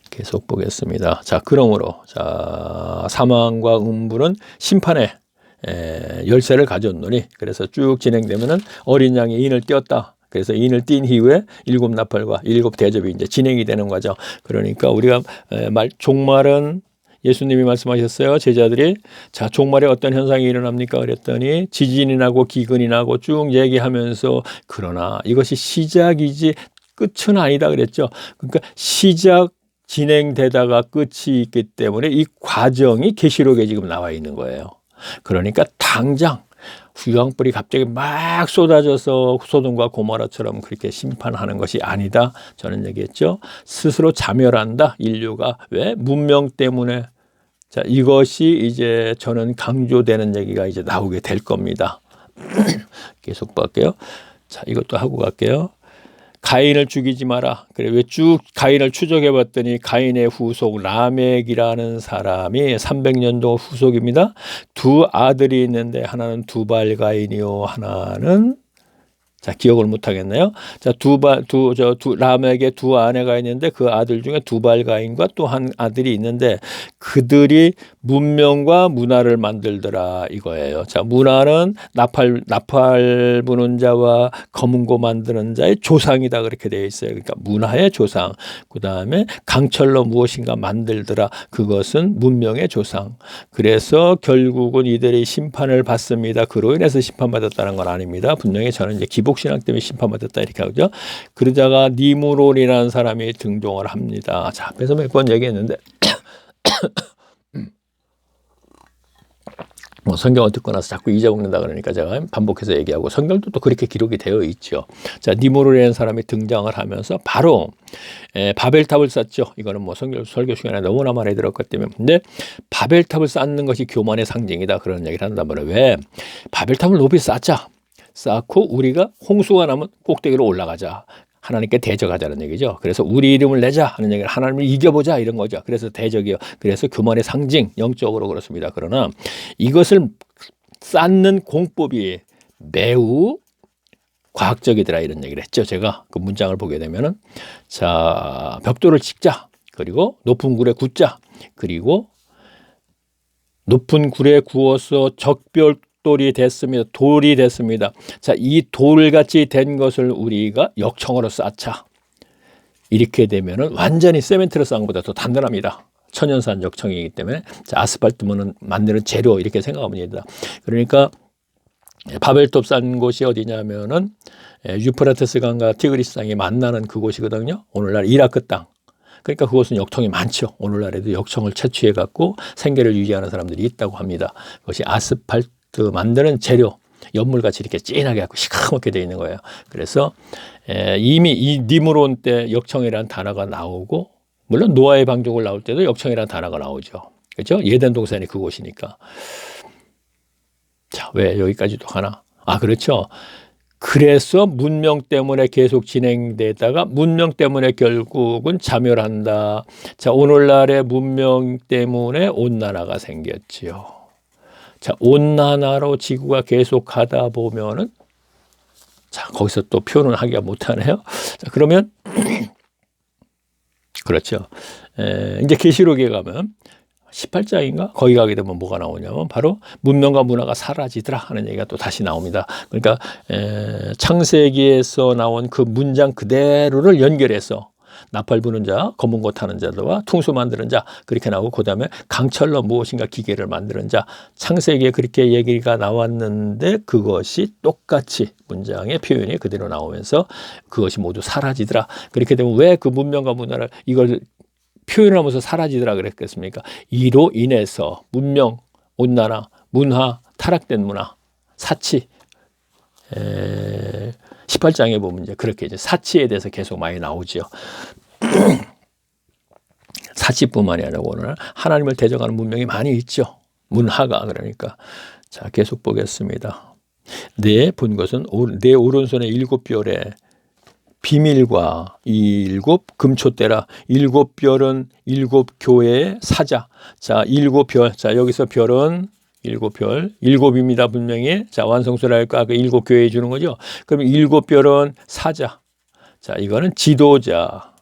계속 보겠습니다. 자, 그러므로 사망과 음부는 심판의 열쇠를 가졌노니 그래서 쭉 진행되면은 어린 양이 인을 띄었다. 그래서 인을 띈 이후에 7 나팔과 7 대접이 이제 진행이 되는 거죠. 그러니까 우리가 종말은 예수님이 말씀하셨어요. 제자들이 종말에 어떤 현상이 일어납니까? 그랬더니 지진이 나고 기근이 나고 쭉 얘기하면서 그러나 이것이 시작이지 끝은 아니다 그랬죠. 그러니까 진행되다가 끝이 있기 때문에 이 과정이 계시록에 지금 나와 있는 거예요. 그러니까 당장 휴양불이 갑자기 막 쏟아져서 소돔과 고모라처럼 그렇게 심판하는 것이 아니다. 저는 얘기했죠. 스스로 자멸한다. 인류가. 왜? 문명 때문에. 자, 이것이 이제 저는 강조되는 얘기가 이제 나오게 될 겁니다. 계속 볼게요. 자, 이것도 하고 갈게요. 가인을 죽이지 마라. 그래 왜 쭉 가인을 추적해 봤더니 가인의 후속 라멕이라는 사람이 300년도 후속입니다. 2 아들이 있는데 하나는 두발 가인이요 하나는 기억을 못 하겠네요. 라멕의 2 아내가 있는데 그 아들 중에 두발 가인과 또 한 아들이 있는데 그들이 문명과 문화를 만들더라 이거예요. 자, 문화는 나팔 부는 자와 검은고 만드는 자의 조상이다 그렇게 되어 있어요. 그러니까 문화의 조상. 그다음에 강철로 무엇인가 만들더라. 그것은 문명의 조상. 그래서 결국은 이들이 심판을 받습니다. 그로 인해서 심판받았다는 건 아닙니다. 분명히 저는 이제 기복신앙 때문에 심판받았다 이렇게 하죠. 그러다가 니무론이라는 사람이 등장을 합니다. 자, 앞에서 몇 번 얘기했는데 성경을 듣고 나서 자꾸 잊어먹는다 그러니까 제가 반복해서 얘기하고 성경도 또 그렇게 기록이 되어 있죠. 자, 니무론이라는 사람이 등장을 하면서 바로 바벨탑을 쌓죠. 이거는 설교 시간에 너무나 많이 들었기 때문에. 근데 바벨탑을 쌓는 것이 교만의 상징이다 그런 얘기를 한단 말이에요. 왜? 바벨탑을 높이 쌓고 우리가 홍수가 나면 꼭대기로 올라가자. 하나님께 대적하자는 얘기죠. 그래서 우리 이름을 내자 하는 얘기를 하나님을 이겨보자 이런 거죠. 그래서 대적이요. 그래서 교만의 상징, 영적으로 그렇습니다. 그러나 이것을 쌓는 공법이 매우 과학적이더라 이런 얘기를 했죠. 제가 그 문장을 보게 되면은 벽돌을 찍자. 그리고 높은 굴에 굽자. 그리고 높은 굴에 구워서 적별돌이 됐습니다. 돌이 됐습니다. 자, 이 돌같이 된 것을 우리가 역청으로 쌓자. 이렇게 되면은 완전히 세멘트로 쌓은 것보다 더 단단합니다. 천연산 역청이기 때문에. 자, 아스팔트면은 만드는 재료 이렇게 생각하면 됩니다. 그러니까 바벨탑 쌓은 곳이 어디냐면은 유프라테스 강과 티그리스 강이 만나는 그곳이거든요. 오늘날 이라크 땅. 그러니까 그곳은 역청이 많죠. 오늘날에도 역청을 채취해 갖고 생계를 유지하는 사람들이 있다고 합니다. 그것이 아스팔트 만드는 재료, 연물같이 이렇게 진하게 갖고 시커멓게 되어 있는 거예요. 그래서 이미 이 니므론 때 역청이라는 단어가 나오고, 물론 노아의 방족을 나올 때도 역청이라는 단어가 나오죠. 그렇죠? 예덴 동산이 그곳이니까. 자, 왜 여기까지도 가나? 아, 그렇죠. 그래서 문명 때문에 계속 진행되다가 문명 때문에 결국은 자멸한다. 자, 오늘날의 문명 때문에 온난화가 생겼지요. 자, 온난화로 지구가 계속 가다 보면은, 자, 거기서 또 표현을 하기가 못하네요. 자, 그러면 그렇죠. 이제 계시록에 가면 18장인가? 거기 가게 되면 뭐가 나오냐면 바로 문명과 문화가 사라지더라 하는 얘기가 또 다시 나옵니다. 그러니까 창세기에서 나온 그 문장 그대로를 연결해서 나팔 부는 자, 검은 고 타는 자들과 퉁수 만드는 자, 그렇게 나오고, 그 다음에 강철로 무엇인가 기계를 만드는 자, 창세기에 그렇게 얘기가 나왔는데 그것이 똑같이 문장의 표현이 그대로 나오면서 그것이 모두 사라지더라. 그렇게 되면 왜 그 문명과 문화를 이걸 표현하면서 사라지더라 그랬겠습니까? 이로 인해서 문명, 온난화, 문화, 타락된 문화, 사치, 18장에 보면 이제 그렇게 이제 사치에 대해서 계속 많이 나오죠. 사치뿐만이 아니라 오늘 하나님을 대적하는 문명이 많이 있죠. 문화가. 그러니까 자, 계속 보겠습니다. 내 본 것은 내 오른손의 일곱 별에 비밀과 일곱 금초대라. 일곱 별은 일곱 교회의 사자. 자, 일곱 별. 자, 여기서 별은 일곱 별. 일곱입니다, 분명히. 자, 완성수라 할까? 그 일곱 교회에 주는 거죠. 그럼 일곱 별은 사자. 자, 이거는 지도자.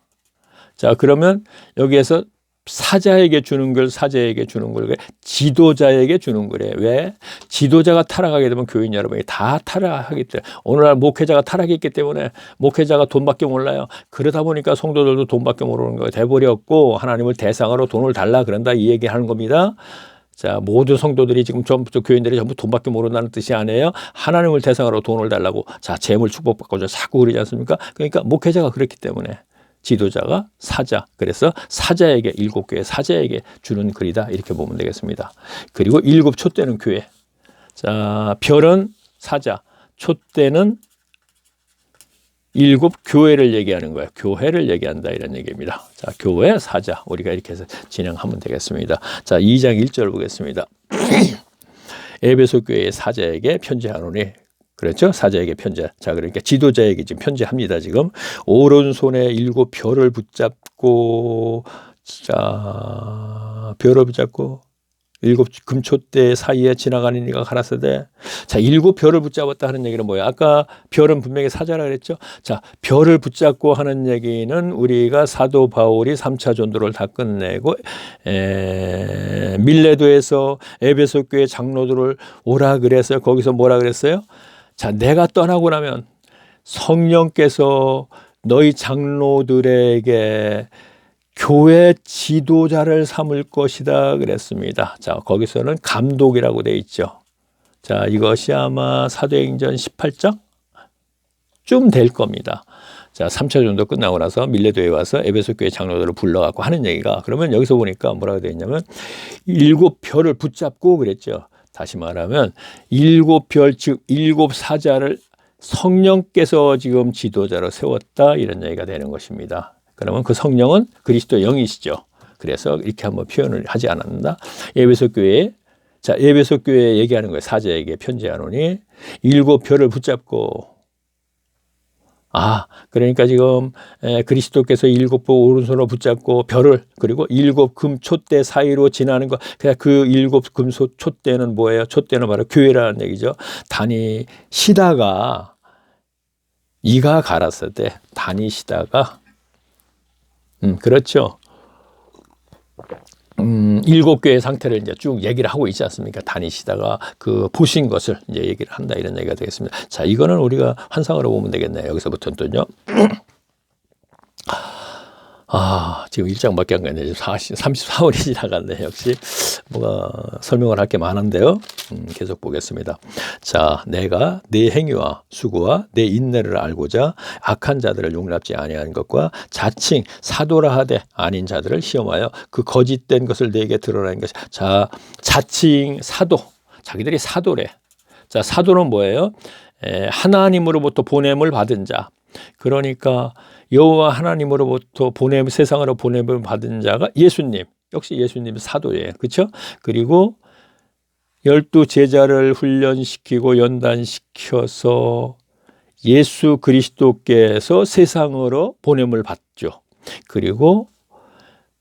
자, 그러면 여기에서 사자에게 주는 걸, 사자에게 주는 걸, 지도자에게 주는 거래. 왜? 지도자가 타락하게 되면 교인 여러분이 다 타락하기 때문에, 오늘날 목회자가 타락했기 때문에 목회자가 돈밖에 몰라요. 그러다 보니까 성도들도 돈밖에 모르는 거가 돼버렸고, 하나님을 대상으로 돈을 달라 그런다 이 얘기하는 겁니다. 자, 모든 성도들이 지금 전부 교인들이 전부 돈밖에 모른다는 뜻이 아니에요. 하나님을 대상으로 돈을 달라고, 자, 재물 축복받고 자꾸 그러지 않습니까? 그러니까 목회자가 그렇기 때문에 지도자가 사자. 그래서 사자에게, 일곱 교회 사자에게 주는 글이다. 이렇게 보면 되겠습니다. 그리고 일곱 촛대는 교회. 자, 별은 사자, 촛대는 일곱 교회를 얘기하는 거예요. 교회를 얘기한다 이런 얘기입니다. 자, 교회 사자. 우리가 이렇게 해서 진행하면 되겠습니다. 자, 2장 1절 보겠습니다. 에베소 교회의 사자에게 편지하노니. 그렇죠? 사자에게 편지. 자, 그러니까 지도자에게 지금 편지합니다. 지금 오른손에 일곱 별을 붙잡고, 자, 별을 붙잡고 일곱 금초대 사이에 지나가는 이가 가라사대. 자, 일곱 별을 붙잡았다 하는 얘기는 뭐예요? 아까 별은 분명히 사자라 그랬죠? 자, 별을 붙잡고 하는 얘기는 우리가 사도 바울이 3차 전도를 다 끝내고 밀레도에서 에베소 교회 장로들을 오라 그랬어요. 거기서 뭐라 그랬어요? 자, 내가 떠나고 나면 성령께서 너희 장로들에게 교회 지도자를 삼을 것이다 그랬습니다. 자, 거기서는 감독이라고 돼 있죠. 자, 이것이 아마 사도행전 18장쯤 될 겁니다. 자, 3차 전도 끝나고 나서 밀레도에 와서 에베소 교회 장로들을 불러갖고 하는 얘기가, 그러면 여기서 보니까 뭐라고 되어 있냐면 일곱 별을 붙잡고 그랬죠. 다시 말하면 일곱 별, 즉 일곱 사자를 성령께서 지금 지도자로 세웠다 이런 얘기가 되는 것입니다. 그러면 그 성령은 그리스도의 영이시죠. 그래서 이렇게 한번 표현을 하지 않았나? 에베소 교회, 자, 에베소 교회 얘기하는 거예요. 사자에게 편지하노니 일곱 별을 붙잡고. 아, 그러니까 지금 그리스도께서 일곱 보 오른손으로 붙잡고 별을, 그리고 일곱 금 촛대 사이로 지나는 거. 그냥 그 일곱 금 촛대는 뭐예요? 촛대는 바로 교회라는 얘기죠. 다니시다가 이가 갈았을 때 다니시다가 그렇죠. 일곱 교회의 상태를 이제 쭉 얘기를 하고 있지 않습니까? 다니시다가 그 보신 것을 이제 얘기를 한다 이런 얘기가 되겠습니다. 자, 이거는 우리가 환상으로 보면 되겠네요. 여기서부터는 또요. 지금 1장밖에 안 갔네요. 34월이 지나갔네. 역시 뭐가 설명을 할 게 많은데요. 계속 보겠습니다. 자, 내가 내 행위와 수고와 내 인내를 알고자 악한 자들을 용납지 아니하는 것과 자칭 사도라 하되 아닌 자들을 시험하여 그 거짓된 것을 내게 드러내는 것이. 자, 자칭 사도. 자기들이 사도래. 자, 사도는 뭐예요? 하나님으로부터 보냄을 받은 자. 그러니까 여호와 하나님으로부터 세상으로 보냄을 받은 자가 예수님. 역시 예수님은 사도예요. 그렇죠? 그리고 12 제자를 훈련시키고 연단시켜서 예수 그리스도께서 세상으로 보냄을 받죠. 그리고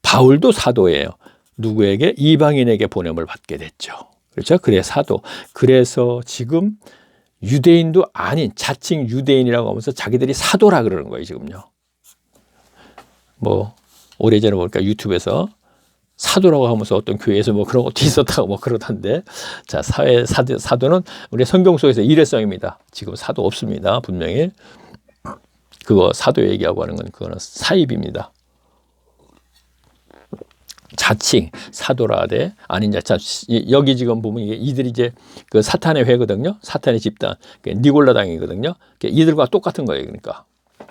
바울도 사도예요. 누구에게? 이방인에게 보냄을 받게 됐죠. 그렇죠? 그래 사도. 그래서 지금 유대인도 아닌 자칭 유대인이라고 하면서 자기들이 사도라 그러는 거예요, 지금요. 뭐 오래전에 보니까 유튜브에서 사도라고 하면서 어떤 교회에서 뭐 그런 것도 있었다고 뭐 그러던데. 자, 사도는 우리 성경 속에서 일회성입니다. 지금 사도 없습니다. 분명히. 그거 사도 얘기하고 하는 건 그거는 사입입니다. 자칭 사도라 하되 아닌 자. 여기 지금 보면 이들이 이제 그 사탄의 회거든요. 사탄의 집단, 니골라당이거든요. 이들과 똑같은 거예요. 그러니까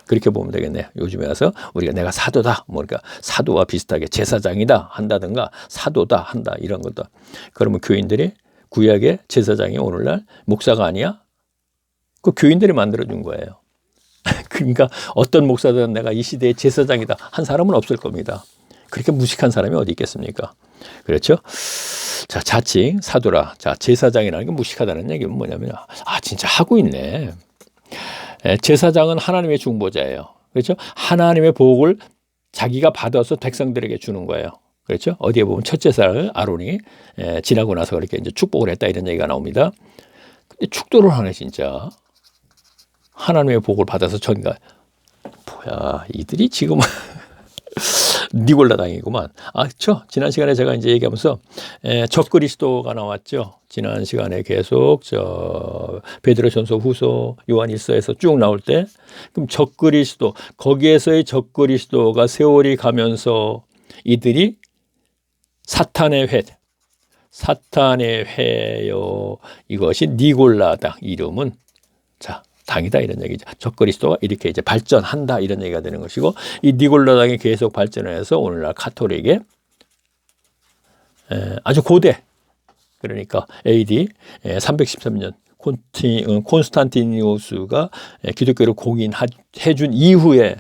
그렇게 보면 되겠네요. 요즘에 와서 우리가 내가 사도다, 뭐 그러니까 사도와 비슷하게 제사장이다 한다든가 사도다 한다 이런 것도. 그러면 교인들이 구약의 제사장이 오늘날 목사가 아니야? 그 교인들이 만들어준 거예요. 그러니까 어떤 목사들은 내가 이 시대의 제사장이다 한 사람은 없을 겁니다. 그렇게 무식한 사람이 어디 있겠습니까? 그렇죠? 자, 자칭 사도라. 자, 제사장이라는 게 무식하다는 얘기는 뭐냐면, 진짜 하고 있네. 제사장은 하나님의 중보자예요. 그렇죠? 하나님의 복을 자기가 받아서 백성들에게 주는 거예요. 그렇죠? 어디에 보면 첫째 살 아론이 지나고 나서 그렇게 이제 축복을 했다 이런 얘기가 나옵니다. 근데 축도를 하네, 진짜. 하나님의 복을 받아서 전가. 뭐야, 이들이 지금 니골라당이구만. 그렇죠. 지난 시간에 제가 이제 얘기하면서 적그리스도가 나왔죠. 지난 시간에 계속 베드로전서 후서 요한일서에서 쭉 나올 때, 그럼 적그리스도, 거기에서의 적그리스도가 세월이 가면서 이들이 사탄의 회요. 이것이 니골라당 이름은 자. 당이다 이런 얘기죠. 적그리스도가 이렇게 이제 발전한다 이런 얘기가 되는 것이고, 이 니골라당이 계속 발전해서 오늘날 카톨릭의 아주 고대, 그러니까 AD 313년 콘스탄티니우스가 기독교를 공인해준 이후에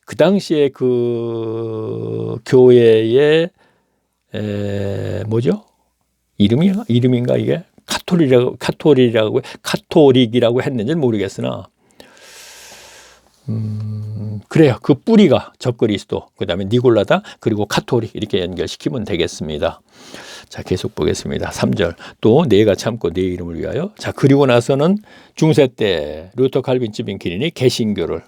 그 당시에 그 교회의 뭐죠? 이름인가 이게? 카톨릭이라고 했는지는 모르겠으나, 그래요. 그 뿌리가 적그리스도, 그 다음에 니골라당, 그리고 카톨릭 이렇게 연결시키면 되겠습니다. 자, 계속 보겠습니다. 3절. 또 내가 참고 내 이름을 위하여. 자, 그리고 나서는 중세 때 루터 칼빈 츠빈키린이 개신교를,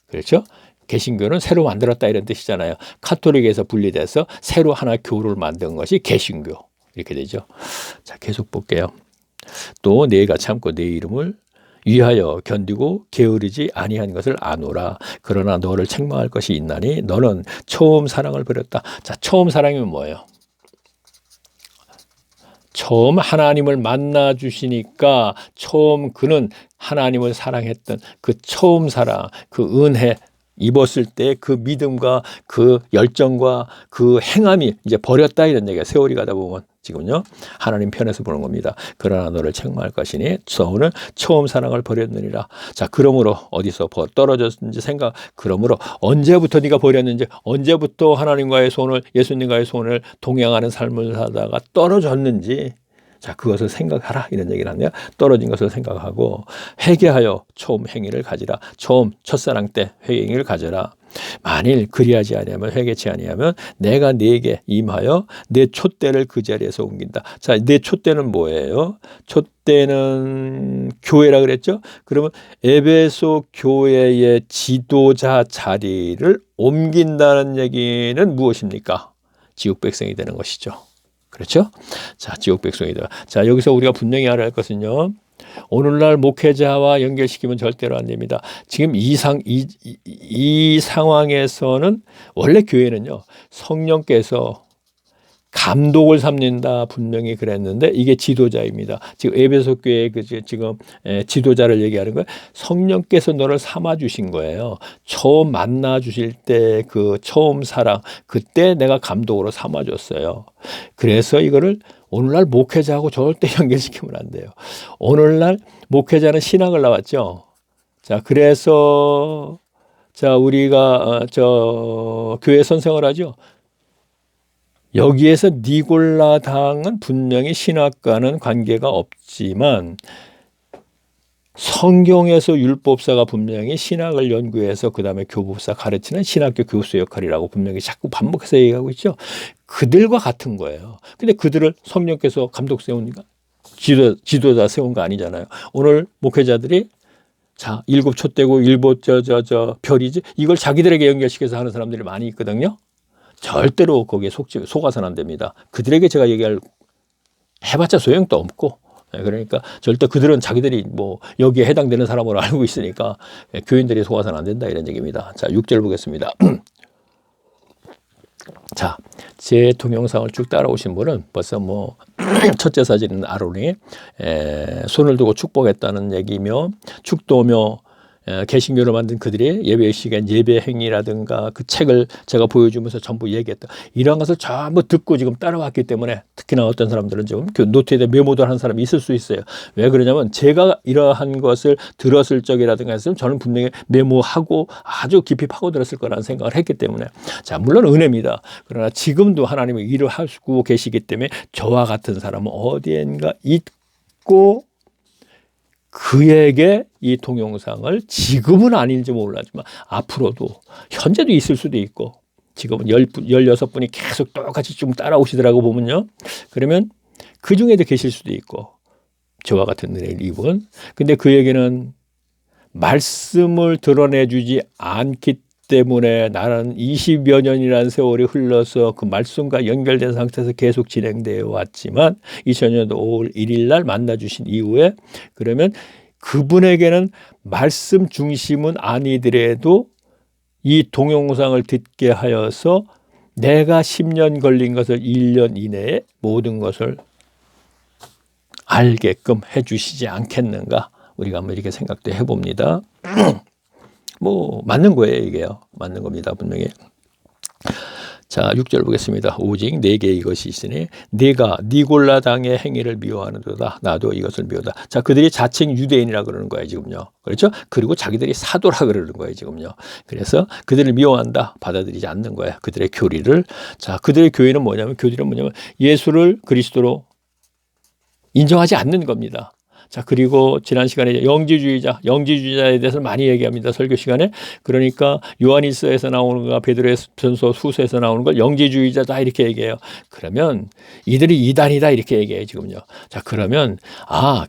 그렇죠? 개신교는 새로 만들었다 이런 뜻이잖아요. 카톨릭에서 분리돼서 새로 하나 교를 만든 것이 개신교. 이렇게 되죠. 자, 계속 볼게요. 또 내가 참고 내 이름을 위하여 견디고 게으르지 아니한 것을 아노라. 그러나 너를 책망할 것이 있나니 너는 처음 사랑을 버렸다. 자, 처음 사랑이면 뭐예요? 처음 하나님을 만나 주시니까 처음 그는 하나님을 사랑했던 그 처음 사랑, 그 은혜 입었을 때 그 믿음과 그 열정과 그 행함이 이제 버렸다 이런 얘기가 세월이 가다 보면 지금요 하나님 편에서 보는 겁니다. 그러나 너를 책망할 것이니 너는 처음 사랑을 버렸느니라. 자, 그러므로 어디서 떨어졌는지 그러므로 언제부터 네가 버렸는지, 언제부터 하나님과의 손을, 예수님과의 손을 동행하는 삶을 살다가 떨어졌는지, 자, 그것을 생각하라 이런 얘기를 하네요. 떨어진 것을 생각하고 회개하여 처음 행위를 가지라. 처음 첫사랑 때 행위를 가져라. 만일 그리하지 아니하면, 회개치 아니하면 내가 네게 임하여 내 촛대를 그 자리에서 옮긴다. 자, 내 촛대는 뭐예요? 촛대는 교회라 그랬죠? 그러면 에베소 교회의 지도자 자리를 옮긴다는 얘기는 무엇입니까? 지옥 백성이 되는 것이죠. 그렇죠? 자, 지옥 백성이 되다. 자, 여기서 우리가 분명히 알아야 할 것은요. 오늘날 목회자와 연결시키면 절대로 안 됩니다. 지금 이 상황에서는 원래 교회는요. 성령께서 감독을 삼는다 분명히 그랬는데 이게 지도자입니다. 지금 에베소 교회 지금 지도자를 얘기하는 거예요. 성령께서 너를 삼아 주신 거예요. 처음 만나 주실 때 그 처음 사랑 그때 내가 감독으로 삼아 줬어요. 그래서 이거를 오늘날 목회자하고 절대 연결시키면 안 돼요. 오늘날 목회자는 신학을 나왔죠. 자, 그래서 자 우리가 교회 선생을 하죠. 여기에서 니골라당은 분명히 신학과는 관계가 없지만 성경에서 율법사가 분명히 신학을 연구해서 그 다음에 교법사 가르치는 신학교 교수 역할이라고 분명히 자꾸 반복해서 얘기하고 있죠. 그들과 같은 거예요. 근데 그들을 성령께서 감독 세우니까 지도자 세운 거 아니잖아요. 오늘 목회자들이 자, 일곱 촛대고 일곱 별이지 이걸 자기들에게 연결시켜서 하는 사람들이 많이 있거든요. 절대로 거기에 속아서는 안 됩니다. 그들에게 제가 해봤자 소용도 없고, 그러니까 절대 그들은 자기들이 뭐 여기에 해당되는 사람으로 알고 있으니까 교인들이 속아서는 안 된다 이런 얘기입니다. 자, 6절 보겠습니다. 자, 제 동영상을 쭉 따라오신 분은 벌써 뭐 첫째 사진은 아론이 손을 두고 축복했다는 얘기며 축도며 개신교를 만든 그들의 예배 시간, 예배 행위라든가 그 책을 제가 보여주면서 전부 얘기했다. 이러한 것을 전부 듣고 지금 따라왔기 때문에 특히나 어떤 사람들은 지금 노트에다 메모도 하는 사람이 있을 수 있어요. 왜 그러냐면 제가 이러한 것을 들었을 적이라든가 했으면 저는 분명히 메모하고 아주 깊이 파고들었을 거라는 생각을 했기 때문에 자, 물론 은혜입니다. 그러나 지금도 하나님이 일을 하시고 계시기 때문에 저와 같은 사람은 어디엔가 있고 그에게 이 동영상을 지금은 아닌지 몰라지만 앞으로도 현재도 있을 수도 있고 지금은 16분이 계속 똑같이 좀 따라오시더라고 보면요. 그러면 그 중에도 계실 수도 있고 저와 같은 은혜를 입은 근데 그에게는 말씀을 드러내주지 않기 때문에 나는 20여 년이라는 세월이 흘러서 그 말씀과 연결된 상태에서 계속 진행되어 왔지만 2000년도 5월 1일 날 만나주신 이후에 그러면 그분에게는 말씀 중심은 아니더라도 이 동영상을 듣게 하여서 내가 10년 걸린 것을 1년 이내에 모든 것을 알게끔 해주시지 않겠는가 우리가 한번 이렇게 생각도 해봅니다. 뭐 맞는 거예요 이게요. 맞는 겁니다 분명히. 자 6절 보겠습니다. 오직 내게 이것이 있으니 네가 니골라당의 행위를 미워하는도다. 나도 이것을 미워다. 자 그들이 자칭 유대인이라 그러는 거예요 지금요. 그렇죠? 그리고 자기들이 사도라 그러는 거예요 지금요. 그래서 그들을 미워한다. 받아들이지 않는 거예요. 그들의 교리를. 자 그들의 교리는 뭐냐면 예수를 그리스도로 인정하지 않는 겁니다. 자, 그리고 지난 시간에 영지주의자에 대해서 많이 얘기합니다. 설교 시간에. 그러니까 요한일서에서 나오는 거, 베드로전서 후서에서 나오는 걸 영지주의자다 이렇게 얘기해요. 그러면 이들이 이단이다 이렇게 얘기해요, 지금요. 자, 그러면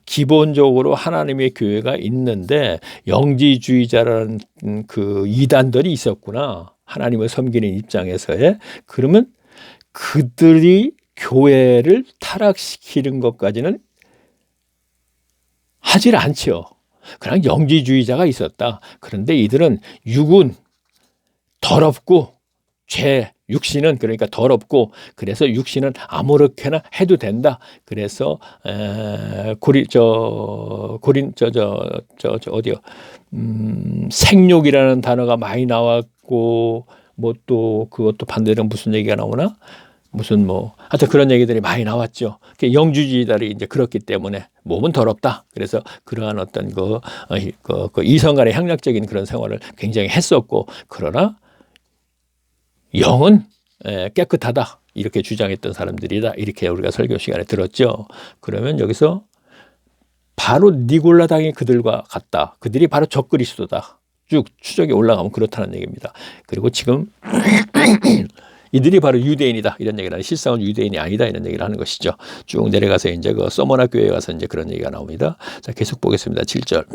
기본적으로 하나님의 교회가 있는데 영지주의자라는 그 이단들이 있었구나. 하나님을 섬기는 입장에서의. 그러면 그들이 교회를 타락시키는 것까지는 하질 않죠. 그냥 영지주의자가 있었다. 그런데 이들은 육은 더럽고 육신은 그러니까 더럽고 그래서 육신은 아무렇게나 해도 된다. 그래서 생욕이라는 단어가 많이 나왔고 뭐 또 그것도 반대로 무슨 얘기가 나오나? 하여튼 그런 얘기들이 많이 나왔죠. 영주주의자들이 이제 그렇기 때문에 몸은 더럽다. 그래서 그러한 어떤 그 이성 간의 향락적인 그런 생활을 굉장히 했었고, 그러나 영은 깨끗하다. 이렇게 주장했던 사람들이다. 이렇게 우리가 설교 시간에 들었죠. 그러면 여기서 바로 니골라당이 그들과 같다. 그들이 바로 적그리스도다. 쭉 추적이 올라가면 그렇다는 얘기입니다. 그리고 지금 이들이 바로 유대인이다 이런 얘기를 하는, 실상은 유대인이 아니다 이런 얘기를 하는 것이죠. 쭉 내려가서 이제 그 서머나 교회에 가서 이제 그런 얘기가 나옵니다. 자 계속 보겠습니다. 7절.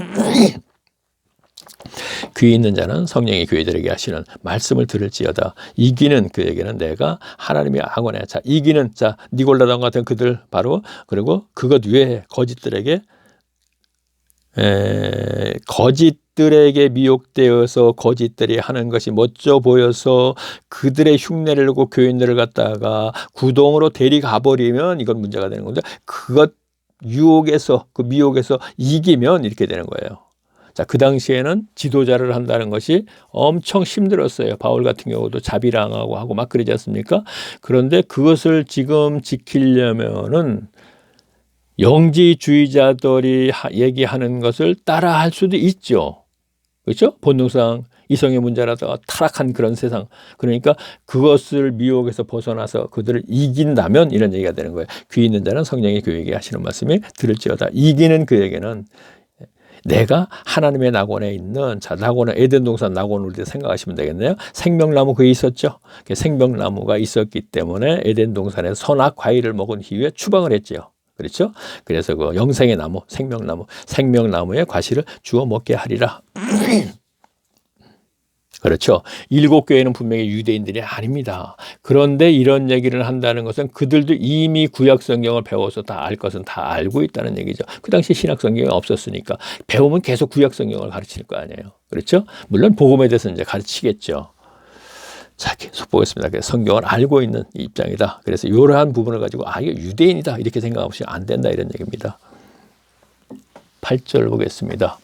귀 있는 자는 성령이 교회들에게 하시는 말씀을 들을지어다. 이기는 그에게는 내가 하나님의 악원에, 자, 이기는, 자, 니골라당 같은 그들 바로, 그리고 그것 외에 거짓들에게 거짓들에게 미혹되어서 거짓들이 하는 것이 멋져 보여서 그들의 흉내를 내고 교인들을 갖다가 구동으로 데리 가버리면 이건 문제가 되는 건데, 그것 유혹에서, 그 미혹에서 이기면 이렇게 되는 거예요. 자, 그 당시에는 지도자를 한다는 것이 엄청 힘들었어요. 바울 같은 경우도 자비랑하고 하고 막 그러지 않습니까? 그런데 그것을 지금 지키려면은 영지주의자들이 얘기하는 것을 따라할 수도 있죠. 그렇죠? 본능상 이성의 문제라다가 타락한 그런 세상. 그러니까 그것을 미혹에서 벗어나서 그들을 이긴다면 이런 얘기가 되는 거예요. 귀 있는 자는 성령의 교회에게 하시는 말씀이 들을지어다. 이기는 그에게는 내가 하나님의 낙원에 있는, 자, 낙원은 에덴 동산 낙원을 우리 생각하시면 되겠네요. 생명나무 그게 있었죠. 생명나무가 있었기 때문에 에덴 동산에 선악 과일을 먹은 이후에 추방을 했지요. 그렇죠? 그래서 그 영생의 나무, 생명나무의 과실을 주워 먹게 하리라. 그렇죠. 7교회는 분명히 유대인들이 아닙니다. 그런데 이런 얘기를 한다는 것은 그들도 이미 구약 성경을 배워서 다 알 것은 다 알고 있다는 얘기죠. 그 당시 신약 성경이 없었으니까 배우면 계속 구약 성경을 가르칠 거 아니에요. 그렇죠? 물론 복음에 대해서 이제 가르치겠죠. 자, 계속 보겠습니다. 성경을 알고 있는 입장이다. 그래서 이러한 부분을 가지고 이거 유대인이다 이렇게 생각하시면 안 된다 이런 얘기입니다. 8절 보겠습니다.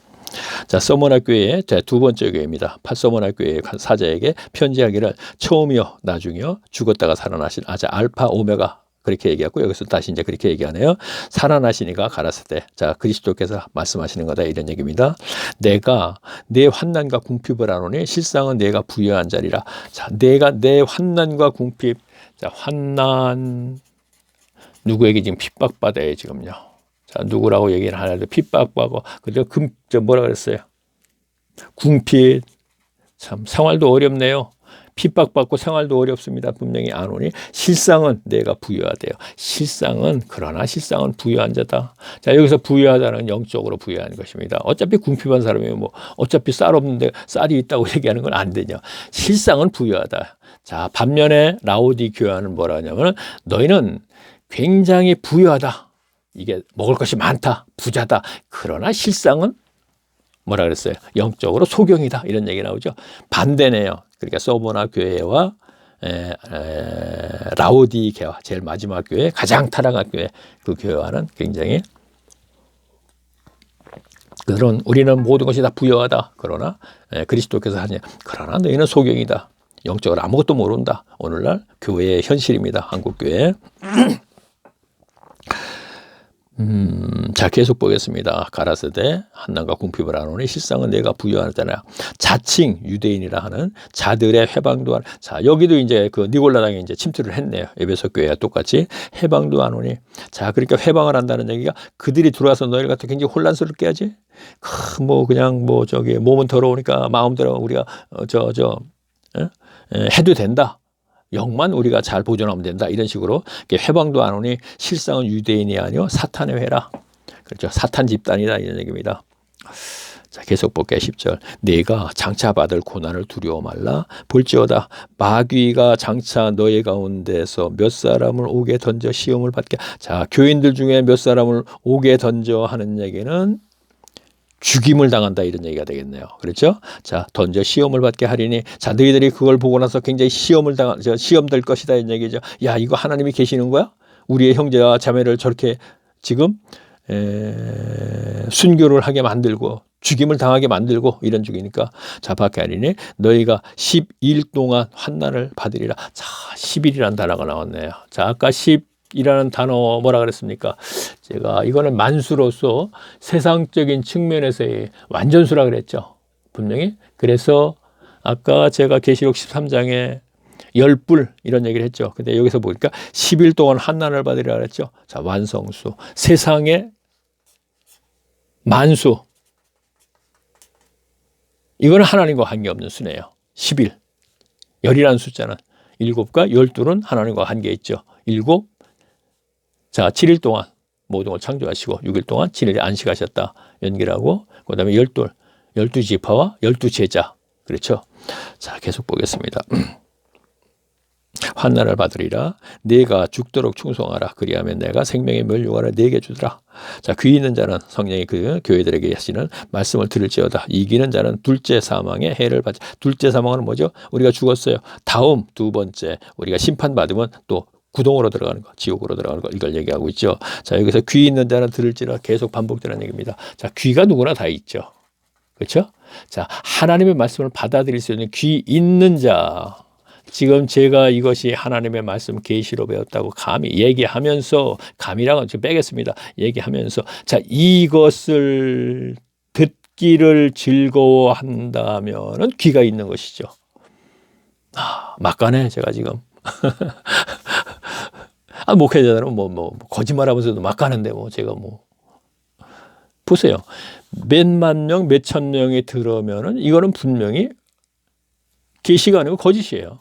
자, 서머나 교회의 두 번째 교회입니다. 서머나 교회의 사자에게 편지하기를 처음이요 나중이요 죽었다가 살아나신 알파 오메가 그렇게 얘기했고, 여기서 다시 이제 그렇게 얘기하네요. 살아나시니가 가라사대, 자, 그리스도께서 말씀하시는 거다 이런 얘기입니다. 내가 내 환난과 궁핍을 하노니 실상은 내가 부여한 자리라. 자, 내가 내 환난과 궁핍, 자, 환난 누구에게 지금 핍박받아요 지금요. 자, 누구라고 얘기를 하나도 핍박받고, 그리고 뭐라 그랬어요? 궁핍, 참 생활도 어렵네요. 핍박받고 생활도 어렵습니다. 분명히 안 오니 실상은 내가 부여하대요. 그러나 실상은 부여한 자다. 자, 여기서 부여하다는 영적으로 부여한 것입니다. 어차피 궁핍한 사람이 뭐 어차피 쌀 없는데 쌀이 있다고 얘기하는 건 안 되냐. 실상은 부여하다. 자, 반면에 라오디 교회는 뭐라 하냐면 너희는 굉장히 부여하다. 이게 먹을 것이 많다. 부자다. 그러나 실상은 뭐라 그랬어요? 영적으로 소경이다. 이런 얘기 나오죠. 반대네요. 그러니까 서머나 교회와 라오디게아 제일 마지막 교회, 가장 타락한 교회, 그 교회와는 굉장히 그런 우리는 모든 것이 다 부여하다. 그러나 그리스도께서 하냐. 그러나 너희는 소경이다. 영적으로 아무것도 모른다. 오늘날 교회의 현실입니다. 한국 교회. 자, 계속 보겠습니다. 가라사대 한난과 궁핍을 하노니 실상은 내가 부여하잖아요. 자칭 유대인이라 하는 자들의 해방도 하는. 자, 여기도 이제 그 니골라당이 이제 침투를 했네요. 에베소 교회와 똑같이 해방도 하노니. 자, 그러니까 해방을 한다는 얘기가 그들이 들어와서 너희를 갖다 굉장히 혼란스럽게 하지. 그냥 몸은 더러우니까 마음대로 우리가 해도 된다. 영만 우리가 잘 보존하면 된다. 이런 식으로 해방도 안 오니 실상은 유대인이 아니요 사탄의 회라. 그렇죠. 사탄 집단이다 이런 얘기입니다. 자, 계속 볼게요. 10절. 내가 장차 받을 고난을 두려워 말라. 볼지어다 마귀가 장차 너희 가운데서 몇 사람을 오게 던져 시험을 받게. 자, 교인들 중에 몇 사람을 오게 던져 하는 얘기는 죽임을 당한다 이런 얘기가 되겠네요. 그렇죠? 자, 던져 시험을 받게 하리니, 자, 너희들이 그걸 보고 나서 굉장히 시험될 것이다 이런 얘기죠. 야, 이거 하나님이 계시는 거야? 우리의 형제와 자매를 저렇게 지금 순교를 하게 만들고 죽임을 당하게 만들고 이런 중이니까, 자, 받게 하리니 너희가 10일 동안 환난을 받으리라. 자, 10일이라는 단어가 나왔네요. 자, 아까 10이라는 단어 뭐라 그랬습니까? 제가 이거는 만수로서 세상적인 측면에서의 완전수라 그랬죠. 분명히. 그래서 아까 제가 계시록 13장에 10불 이런 얘기를 했죠. 근데 여기서 보니까 10일 동안 환난을 받으리라 그랬죠. 자, 완성수. 세상의 만수. 이거는 하나님과 관계없는 수네요. 10일. 10이라는 숫자는 7과 12는 하나님과 관계 있죠. 7. 자, 7일 동안 모든 걸 창조하시고 6일 동안 7일에 안식하셨다 연결하고, 그 다음에 12. 12지파와 12제자. 그렇죠? 자, 계속 보겠습니다. 환난을 받으리라. 네가 죽도록 충성하라. 그리하면 내가 생명의 면류관을 네게 주더라. 자, 귀 있는 자는 성령이 그 교회들에게 하시는 말씀을 들을지어다. 이기는 자는 둘째 사망의 해를 받지. 둘째 사망은 뭐죠? 우리가 죽었어요. 다음 두 번째 우리가 심판받으면 또 구동으로 들어가는 거, 지옥으로 들어가는 거, 이걸 얘기하고 있죠. 자, 여기서 귀 있는 자는 들을지라 계속 반복되는 얘기입니다. 자, 귀가 누구나 다 있죠. 그렇죠? 자, 하나님의 말씀을 받아들일 수 있는 귀 있는 자. 지금 제가 이것이 하나님의 말씀 계시로 배웠다고 감히 얘기하면서, 감이라고 좀 빼겠습니다. 얘기하면서, 자, 이것을 듣기를 즐거워한다면은 귀가 있는 것이죠. 막가네, 제가 지금. 목회자들은 거짓말하면서도 막가는데 제가 보세요. 몇만 명, 몇천 명이 들으면은 이거는 분명히 계시가 아니고 거짓이에요.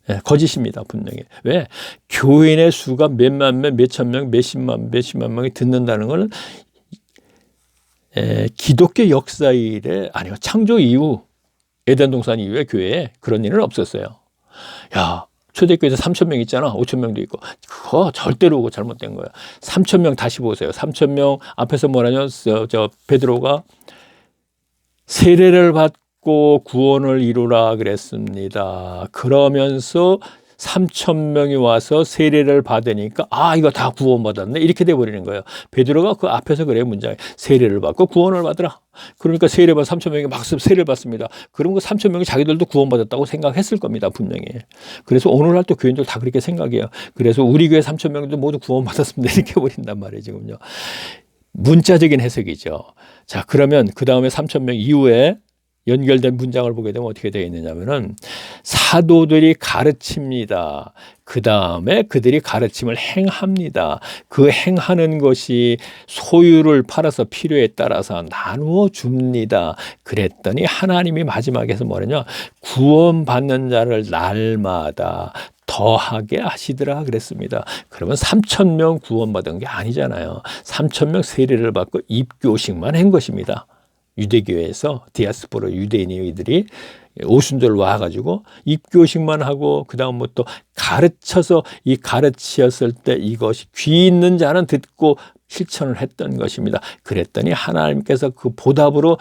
네, 거짓입니다, 분명히. 왜? 교인의 수가 몇만 명, 몇천 명, 몇십만 명이 듣는다는 것은 기독교 역사 이래, 아니요, 창조 이후, 에덴 동산 이후에 교회에 그런 일은 없었어요. 야, 초대교회에서 3,000명 있잖아. 5,000명도 있고. 그거 절대로 잘못된 거야. 3,000명 다시 보세요. 3,000명 앞에서 뭐라냐? 베드로가 세례를 받고 구원을 이루라 그랬습니다. 그러면서 3,000명이 와서 세례를 받으니까 이거 다 구원받았네. 이렇게 돼버리는 거예요. 베드로가 그 앞에서 그래요. 문장에. 세례를 받고 구원을 받으라. 그러니까 세례받은 3,000명이 막 세례를 받습니다. 그럼 그 3,000명이 자기들도 구원받았다고 생각했을 겁니다. 분명히. 그래서 오늘날 또 교인들 다 그렇게 생각해요. 그래서 우리 교회 3,000명도 모두 구원받았습니다. 이렇게 버린단 말이에요. 지금요. 문자적인 해석이죠. 자, 그러면 그 다음에 3,000명 이후에 연결된 문장을 보게 되면 어떻게 되어 있느냐면은 사도들이 가르칩니다. 그 다음에 그들이 가르침을 행합니다. 그 행하는 것이 소유를 팔아서 필요에 따라서 나누어 줍니다. 그랬더니 하나님이 마지막에서 뭐냐면 구원받는 자를 날마다 더하게 하시더라 그랬습니다. 그러면 3,000명 구원받은 게 아니잖아요. 3,000명 세례를 받고 입교식만 한 것입니다. 유대교회에서 디아스포라 유대인들이 오순절 와가지고 입교식만 하고 그 다음 또 가르쳐서 이 가르치었을 때 이것이 귀 있는 자는 듣고 실천을 했던 것입니다. 그랬더니 하나님께서 그 보답으로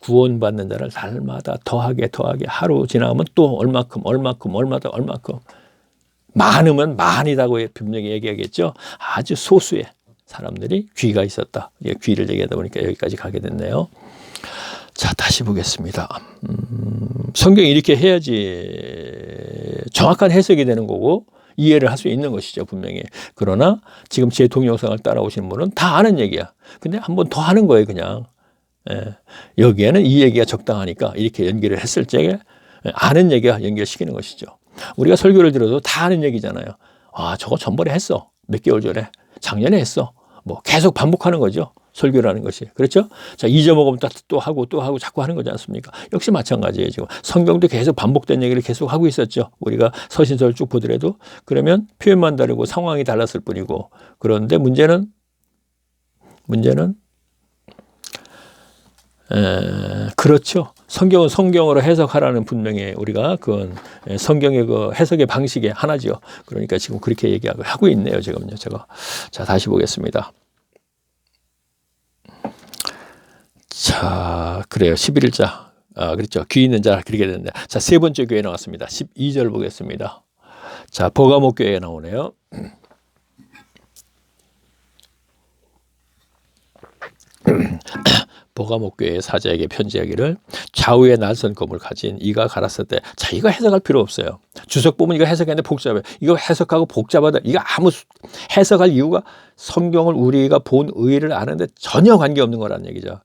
구원받는 자를 날마다 더하게 하루 지나면 또 얼마큼 많으면 많이다고 분명히 얘기하겠죠. 아주 소수의 사람들이 귀가 있었다. 귀를 얘기하다 보니까 여기까지 가게 됐네요. 자, 다시 보겠습니다. 성경이 이렇게 해야지 정확한 해석이 되는 거고 이해를 할 수 있는 것이죠, 분명히. 그러나 지금 제 동영상을 따라오시는 분은 다 아는 얘기야. 근데 한 번 더 하는 거예요, 그냥. 여기에는 이 얘기가 적당하니까 이렇게 연결을 했을 적에 아는 얘기가 연결시키는 것이죠. 우리가 설교를 들어도 다 아는 얘기잖아요. 저거 전번에 했어. 몇 개월 전에. 작년에 했어. 계속 반복하는 거죠. 설교라는 것이. 그렇죠? 자, 잊어먹으면 또 하고 자꾸 하는 거지 않습니까? 역시 마찬가지예요. 지금 성경도 계속 반복된 얘기를 계속 하고 있었죠. 우리가 서신서를 쭉 보더라도. 그러면 표현만 다르고 상황이 달랐을 뿐이고. 그런데 문제는 그렇죠. 성경은 성경으로 해석하라는 분명히 우리가 그건 성경의 그 해석의 방식의 하나죠. 그러니까 지금 그렇게 얘기하고 있네요. 지금요. 제가. 자, 다시 보겠습니다. 자, 그래요. 11자. 그렇죠. 귀 있는 자, 그렇게 됐는데. 자, 세 번째 교회 나왔습니다. 12절 보겠습니다. 자, 버가모 교회에 나오네요. 버가모 교회의 사자에게 편지하기를 좌우에 날선 검을 가진 이가 갈았을 때, 자, 이거 해석할 필요 없어요. 주석 보면 이거 해석하는데 복잡해. 이거 해석하고 복잡하다. 이거 아무 해석할 이유가 성경을 우리가 본 의의를 아는데 전혀 관계없는 거라는 얘기죠.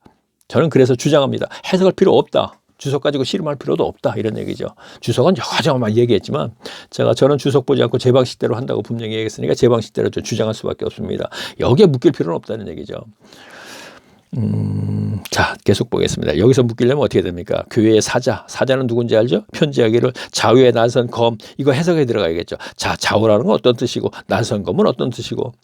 저는 그래서 주장합니다. 해석할 필요 없다. 주석 가지고 씨름할 필요도 없다. 이런 얘기죠. 주석은 여가저가 막 얘기했지만 저는 주석 보지 않고 제 방식대로 한다고 분명히 얘기했으니까 제 방식대로 좀 주장할 수밖에 없습니다. 여기에 묶일 필요는 없다는 얘기죠. 자, 계속 보겠습니다. 여기서 묶이려면 어떻게 됩니까? 교회의 사자는 누군지 알죠? 편지하기를 좌우에 날선 검, 이거 해석에 들어가야겠죠. 자, 좌우라는 건 어떤 뜻이고 날선 검은 어떤 뜻이고,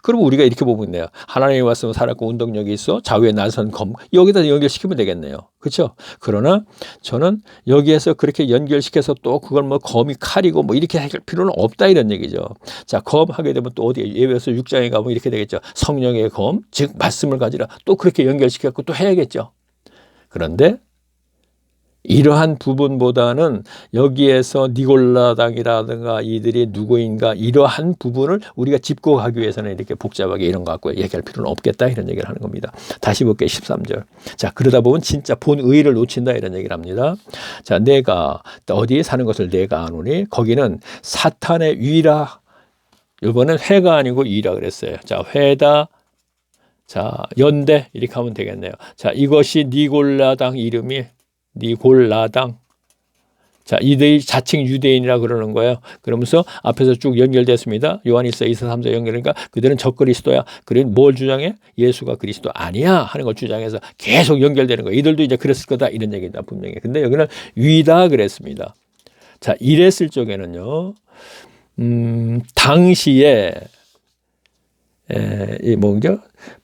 그럼 우리가 이렇게 보면 돼요. 하나님이 왔으면 살았고 운동력이 있어. 좌우에 나선 검. 여기다 연결시키면 되겠네요. 그렇죠? 그러나 저는 여기에서 그렇게 연결시켜서 또 그걸 뭐 검이 칼이고 뭐 이렇게 할 필요는 없다 이런 얘기죠. 자, 검 하게 되면 또 어디에 예배서 6장에 가면 이렇게 되겠죠. 성령의 검, 즉 말씀을 가지라. 또 그렇게 연결시켜서 또 해야겠죠. 그런데 이러한 부분보다는 여기에서 니골라당이라든가 이들이 누구인가 이러한 부분을 우리가 짚고 가기 위해서는 이렇게 복잡하게 이런 거 갖고 얘기할 필요는 없겠다 이런 얘기를 하는 겁니다. 다시 볼게요. 13절. 자, 그러다 보면 진짜 본 의를 놓친다 이런 얘기를 합니다. 자, 내가 어디에 사는 것을 내가 아노니 거기는 사탄의 위라. 이번엔 회가 아니고 위라 그랬어요. 자, 회다. 자, 연대 이렇게 하면 되겠네요. 자, 이것이 니골라당 이름이 니골라당. 자, 이들이 자칭 유대인이라 그러는 거예요. 그러면서 앞에서 쭉 연결됐습니다. 요한일서 2서 3서 연결하니까 그들은 적그리스도야. 그러니 뭘 주장해? 예수가 그리스도 아니야 하는 걸 주장해서 계속 연결되는 거예요. 이들도 이제 그랬을 거다 이런 얘기다 분명히. 근데 여기는 위다 그랬습니다. 자, 이랬을 적에는요. 당시에 이 뭐죠?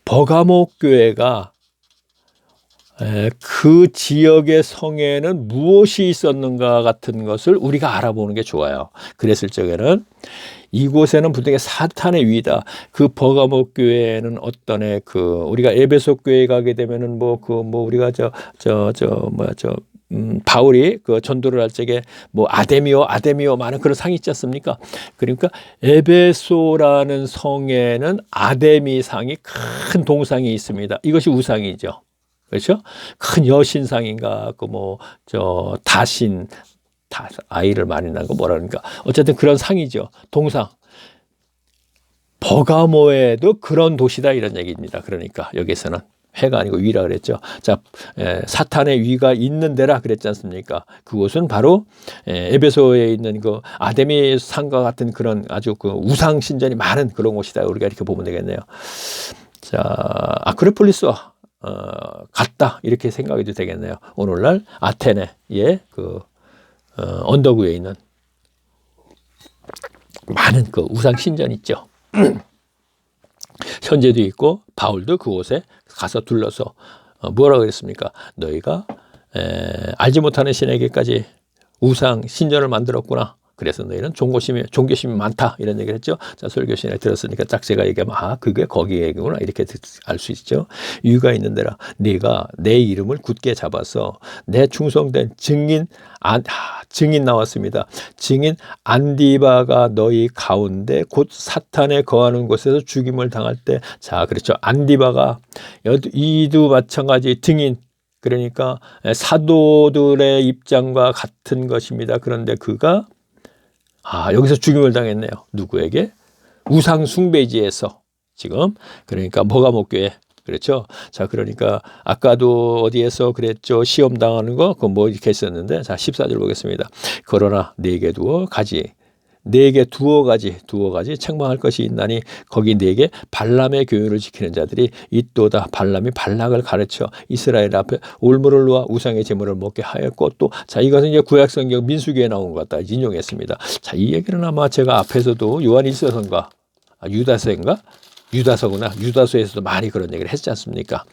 버가모 교회가 그 지역의 성에는 무엇이 있었는가 같은 것을 우리가 알아보는 게 좋아요. 그랬을 적에는 이곳에는 분명히 사탄의 위다. 그 버가모 교회는 어떤 우리가 에베소 교회에 가게 되면은 우리가 바울이 그 전도를 할 적에 뭐 아데미오 많은 그런 상이 있지 않습니까? 그러니까 에베소라는 성에는 아데미 상이 큰 동상이 있습니다. 이것이 우상이죠. 그렇죠? 큰 여신상인가, 다신, 아이를 많이 낳은 거 뭐라 그러니까. 어쨌든 그런 상이죠. 동상. 버가모에도 그런 도시다 이런 얘기입니다. 그러니까 여기서는 회가 아니고 위라 그랬죠. 자, 사탄의 위가 있는 데라 그랬지 않습니까? 그곳은 바로 에베소에 있는 그 아데미 상과 같은 그런 아주 그 우상 신전이 많은 그런 곳이다. 우리가 이렇게 보면 되겠네요. 자, 아크로폴리스와 같다 이렇게 생각해도 되겠네요. 오늘날 아테네의 그 언덕 위에 있는 많은 그 우상 신전 있죠. 현재도 있고 바울도 그곳에 가서 둘러서 뭐라고 그랬습니까? 너희가 알지 못하는 신에게까지 우상 신전을 만들었구나. 그래서 너희는 종교심이 많다 이런 얘기를 했죠. 자, 설교 시간에 들었으니까 딱 제가 얘기하면 그게 거기 얘기구나 이렇게 알 수 있죠. 이유가 있는 데라 네가 내 이름을 굳게 잡아서 내 충성된 증인 나왔습니다. 증인 안디바가 너희 가운데 곧 사탄에 거하는 곳에서 죽임을 당할 때, 자, 그렇죠. 안디바가 이도 마찬가지 증인. 그러니까 사도들의 입장과 같은 것입니다. 그런데 그가 여기서 죽임을 당했네요. 누구에게? 우상 숭배지에서 지금. 그러니까 버가모교회. 그렇죠. 자, 그러니까 아까도 어디에서 그랬죠. 시험 당하는 거 그거 뭐 이렇게 했었는데, 자, 14절 보겠습니다. 그러나 네게 두어 가지 책망할 것이 있나니 거기 네게 발람의 교훈을 지키는 자들이 있도다. 발람이 발락을 가르쳐 이스라엘 앞에 올무를 놓아 우상의 제물을 먹게 하였고, 또 자, 이것은 이제 구약성경 민수기에 나온 것 같다 인용했습니다. 자, 이 얘기는 아마 제가 앞에서도 요한일서인가 유다서에서도 많이 그런 얘기를 했지 않습니까?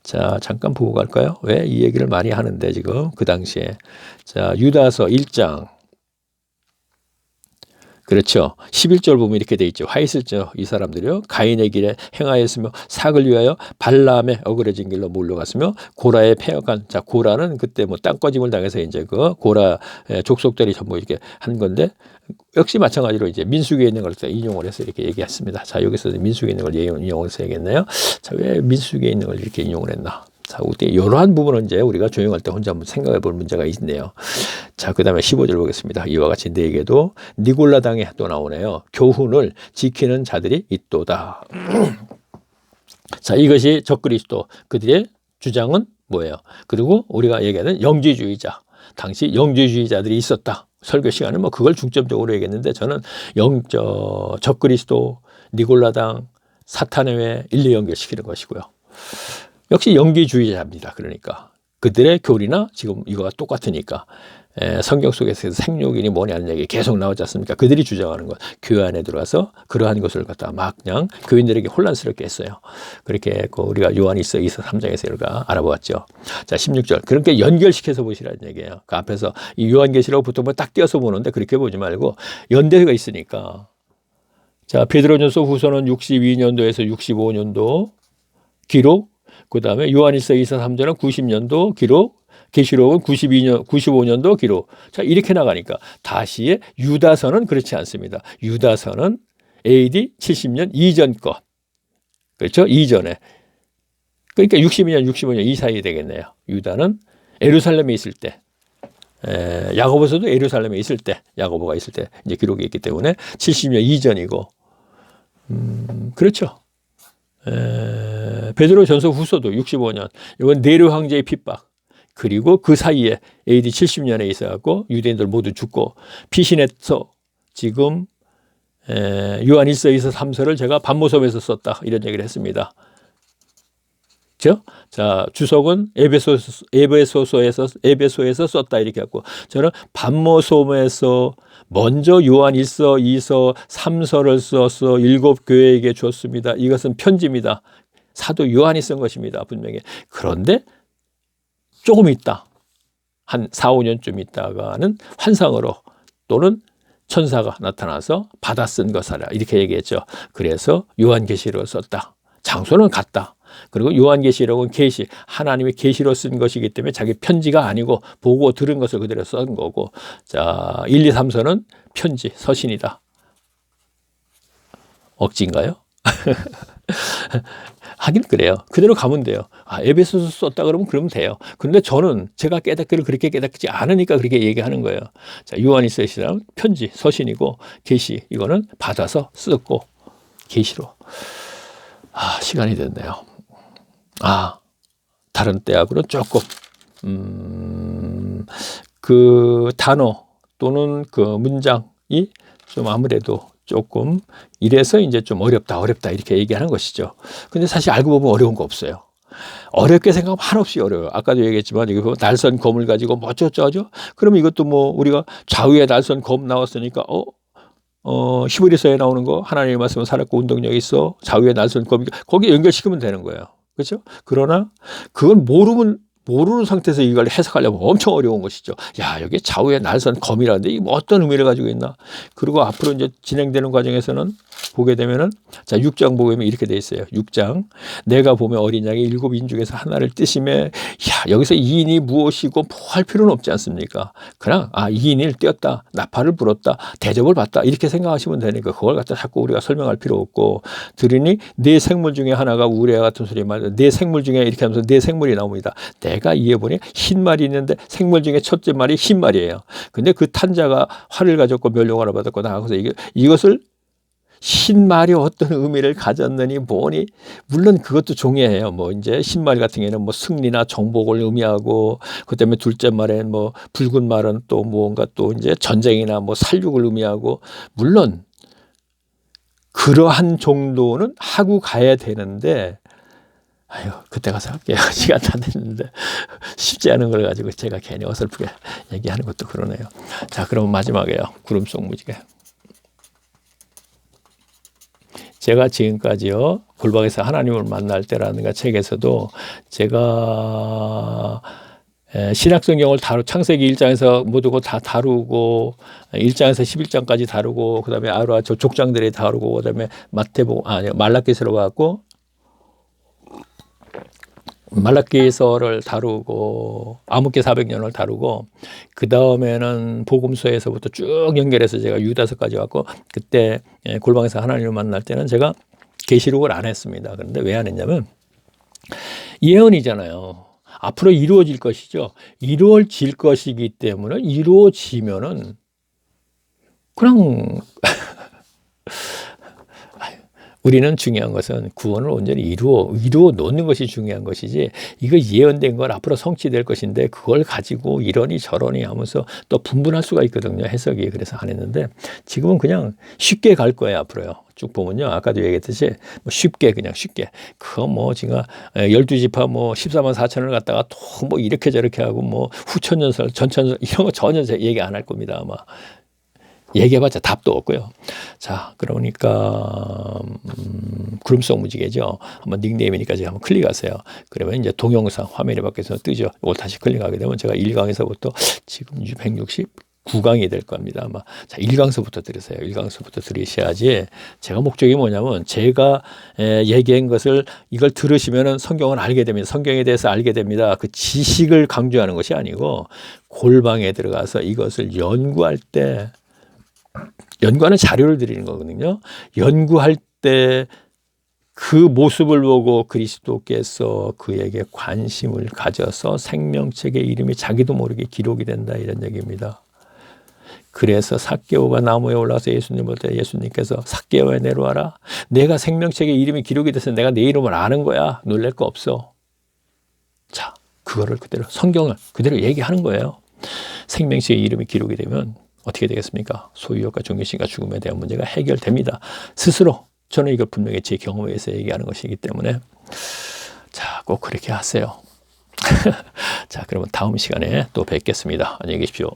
자, 잠깐 보고 갈까요? 왜 이 얘기를 많이 하는데 지금 그 당시에. 자, 유다서 1장. 그렇죠. 11절 보면 이렇게 돼 있죠. 화 있을죠. 이 사람들이요. 가인의 길에 행하였으며 삭을 위하여 발람의 어그러진 길로 몰려갔으며 고라의 패역한, 자, 고라는 그때 뭐 땅꺼짐을 당해서 이제 그 고라 족속들이 전부 이렇게 한 건데, 역시 마찬가지로 이제 민수기에 있는 걸 인용을 해서 이렇게 얘기했습니다. 자, 여기서 민수기에 있는 걸 인용을 해서 얘기했네요. 자, 왜 민수기에 있는 걸 이렇게 인용을 했나? 자, 이러한 부분은 이제 우리가 조용할 때 혼자 한번 생각해 볼 문제가 있네요. 자, 그 다음에 15절 보겠습니다. 이와 같이 네게도 니골라당에 또 나오네요. 교훈을 지키는 자들이 있도다. 자, 이것이 적그리스도. 그들의 주장은 뭐예요? 그리고 우리가 얘기하는 영지주의자. 당시 영지주의자들이 있었다. 설교 시간은 뭐 그걸 중점적으로 얘기했는데, 저는 적그리스도, 니골라당, 사탄의 외 일리 연결시키는 것이고요. 역시 영지주의자입니다. 그러니까 그들의 교리나 지금 이거가 똑같으니까 성경 속에서 생육이니 뭐냐는 얘기 계속 나오지 않습니까? 그들이 주장하는 것, 교회 안에 들어가서 그러한 것을 갖다 막 그냥 교인들에게 혼란스럽게 했어요. 그렇게 우리가 요한일서 2서 3장에서 우리가 알아보았죠. 자, 16절. 그렇게 연결시켜서 보시라는 얘기예요. 그 앞에서 이 요한계시록 보통 딱 띄어서 보는데 그렇게 보지 말고 연대가 있으니까. 자, 베드로전서 후서는 62년도에서 65년도 기록, 그 다음에 요한일서 2서 3장은 90년도 기록, 계시록은 95년도 기록. 자, 이렇게 나가니까 다시의 유다서는 그렇지 않습니다. 유다서는 AD 70년 이전 것. 그렇죠? 이전에. 그러니까 62년, 65년 이 사이에 되겠네요. 유다는 예루살렘에 있을 때. 야고보서도 예루살렘에 있을 때, 야고보가 있을 때 이제 기록이 있기 때문에 70년 이전이고, 그렇죠. 베드로 전서 후서도 65년. 이건 네로 황제의 핍박. 그리고 그 사이에 AD 70년에 있어갖고 유대인들 모두 죽고 피신해서 지금 요한일서 2서 3서를 제가 반모섬에서 썼다 이런 얘기를 했습니다. 그렇죠? 자, 주석은 에베소에서 썼다 이렇게 했고 저는 반모섬에서 먼저 요한일서 2서 3서를 써서 7교회에게 줬습니다. 이것은 편지입니다. 사도 요한이 쓴 것입니다. 분명히. 그런데 조금 있다. 한 4, 5년쯤 있다가는 환상으로 또는 천사가 나타나서 받아 쓴 것이라 이렇게 얘기했죠. 그래서 요한계시록을 썼다. 장소는 같다. 그리고 요한계시록은 계시, 하나님의 계시로 쓴 것이기 때문에 자기 편지가 아니고 보고 들은 것을 그대로 쓴 거고, 자, 1, 2, 3서는 편지, 서신이다. 억지인가요? 하긴 그래요. 그대로 가면 돼요. 아, 에베소서 썼다 그러면 돼요. 그런데 저는 제가 깨닫기를 그렇게 깨닫지 않으니까 그렇게 얘기하는 거예요. 자, 요한일서 시는 편지, 서신이고 계시 이거는 받아서 쓰고 계시로. 아, 시간이 됐네요. 아, 다른 때하고는 조금 그 단어 또는 그 문장이 좀 아무래도 조금 이래서 이제 좀 어렵다 이렇게 얘기하는 것이죠. 근데 사실 알고 보면 어려운 거 없어요. 어렵게 생각하면 한없이 어려워요. 아까도 얘기했지만 이거 날선 검을 가지고 뭐 어쩌죠? 그러면 이것도 뭐 우리가 좌우에 날선 검 나왔으니까 히브리서에 나오는 거 하나님의 말씀은 살았고 운동력이 있어. 좌우에 날선 검이 거기에 연결시키면 되는 거예요. 그렇죠? 그러나 그걸 모르는 상태에서 이걸 해석하려면 엄청 어려운 것이죠. 야, 여기 좌우에 날선 검이라는데 이게 뭐 어떤 의미를 가지고 있나? 그리고 앞으로 이제 진행되는 과정에서는 보게 되면은 자, 6장 보게 되면 이렇게 돼 있어요. 6장. 내가 보면 어린 양이 7인 중에서 하나를 뜨심에 야, 여기서 2인이 무엇이고 뭐 할 필요는 없지 않습니까? 그냥 2인을 띄었다. 나팔을 불었다. 대접을 받다. 이렇게 생각하시면 되니까 그걸 갖다 자꾸 우리가 설명할 필요 없고 들으니 네 생물 중에 하나가 우레와 같은 소리 말이야. 네 생물 중에 이렇게 하면서 네 생물이 나옵니다. 내가 이해보니 흰 말이 있는데 생물 중에 첫째 말이 흰 말이에요. 근데 그 탄자가 활을 가졌고 멸류관을 받았고 나가서 이것을 흰 말이 어떤 의미를 가졌느니 뭐니 물론 그것도 종이에요. 뭐 이제 흰 말 같은 경우에는 뭐 승리나 정복을 의미하고 그다음에 둘째 말엔 뭐 붉은 말은 또 무언가 또 이제 전쟁이나 뭐 살육을 의미하고 물론 그러한 정도는 하고 가야 되는데 아유, 그때 가서 할게요. 시간 다 됐는데 쉽지 않은 걸 가지고 제가 괜히 어설프게 얘기하는 것도 그러네요. 자, 그럼 마지막에요. 구름 속 무지개. 제가 지금까지요, 골방에서 하나님을 만날 때라든가 책에서도 제가 신약성경을 창세기 1장에서 모두 다 다루고 1장에서 11장까지 다루고 그다음에 아루아 저 족장들이 다루고 그다음에 말라기서로 가고 말라기서를 다루고 암흑기 400년을 다루고 그 다음에는 복음서에서부터 쭉 연결해서 제가 유다서까지 왔고 그때 골방에서 하나님을 만날 때는 제가 계시록을 안 했습니다. 그런데 왜 안 했냐면 예언이잖아요. 앞으로 이루어질 것이죠. 이루어질 것이기 때문에 이루어지면은 그냥 우리는 중요한 것은 구원을 온전히 이루어 놓는 것이 중요한 것이지, 이거 예언된 건 앞으로 성취될 것인데 그걸 가지고 이러니 저러니 하면서 또 분분할 수가 있거든요, 해석이. 그래서 안 했는데, 지금은 그냥 쉽게 갈 거예요, 앞으로요. 쭉 보면요, 아까도 얘기했듯이 뭐 쉽게, 그냥 쉽게. 그거 뭐 지금 12지파 뭐 14만 4천을 갖다가 또 뭐 이렇게 저렇게 하고 뭐 후천전설 전천전 이런 거 전혀 얘기 안 할 겁니다, 아마. 얘기해봤자 답도 없고요. 자, 그러니까 구름속 무지개죠. 한번 닉네임이니까 제가 한번 클릭하세요. 그러면 이제 동영상 화면에 밖에서 뜨죠. 이걸 다시 클릭하게 되면 제가 1강에서부터 지금 169강이 될 겁니다, 아마. 자, 1강서부터 들으세요. 1강서부터 들으셔야지. 제가 목적이 뭐냐면, 제가 얘기한 것을 이걸 들으시면은 성경을 알게 됩니다. 성경에 대해서 알게 됩니다. 그 지식을 강조하는 것이 아니고, 골방에 들어가서 이것을 연구하는 자료를 드리는 거거든요. 연구할 때 그 모습을 보고 그리스도께서 그에게 관심을 가져서 생명책의 이름이 자기도 모르게 기록이 된다, 이런 얘기입니다. 그래서 삭개오가 나무에 올라서 예수님 볼 때 예수님께서 삭개오야 내려와라. 내가 생명책의 이름이 기록이 돼서 내가 내 이름을 아는 거야. 놀랄 거 없어. 자, 그거를 그대로 성경을 그대로 얘기하는 거예요. 생명책의 이름이 기록이 되면 어떻게 되겠습니까? 소유욕과 종교심과 죽음에 대한 문제가 해결됩니다. 스스로. 저는 이걸 분명히 제 경험에 의해서 얘기하는 것이기 때문에, 자, 꼭 그렇게 하세요. 자, 그러면 다음 시간에 또 뵙겠습니다. 안녕히 계십시오.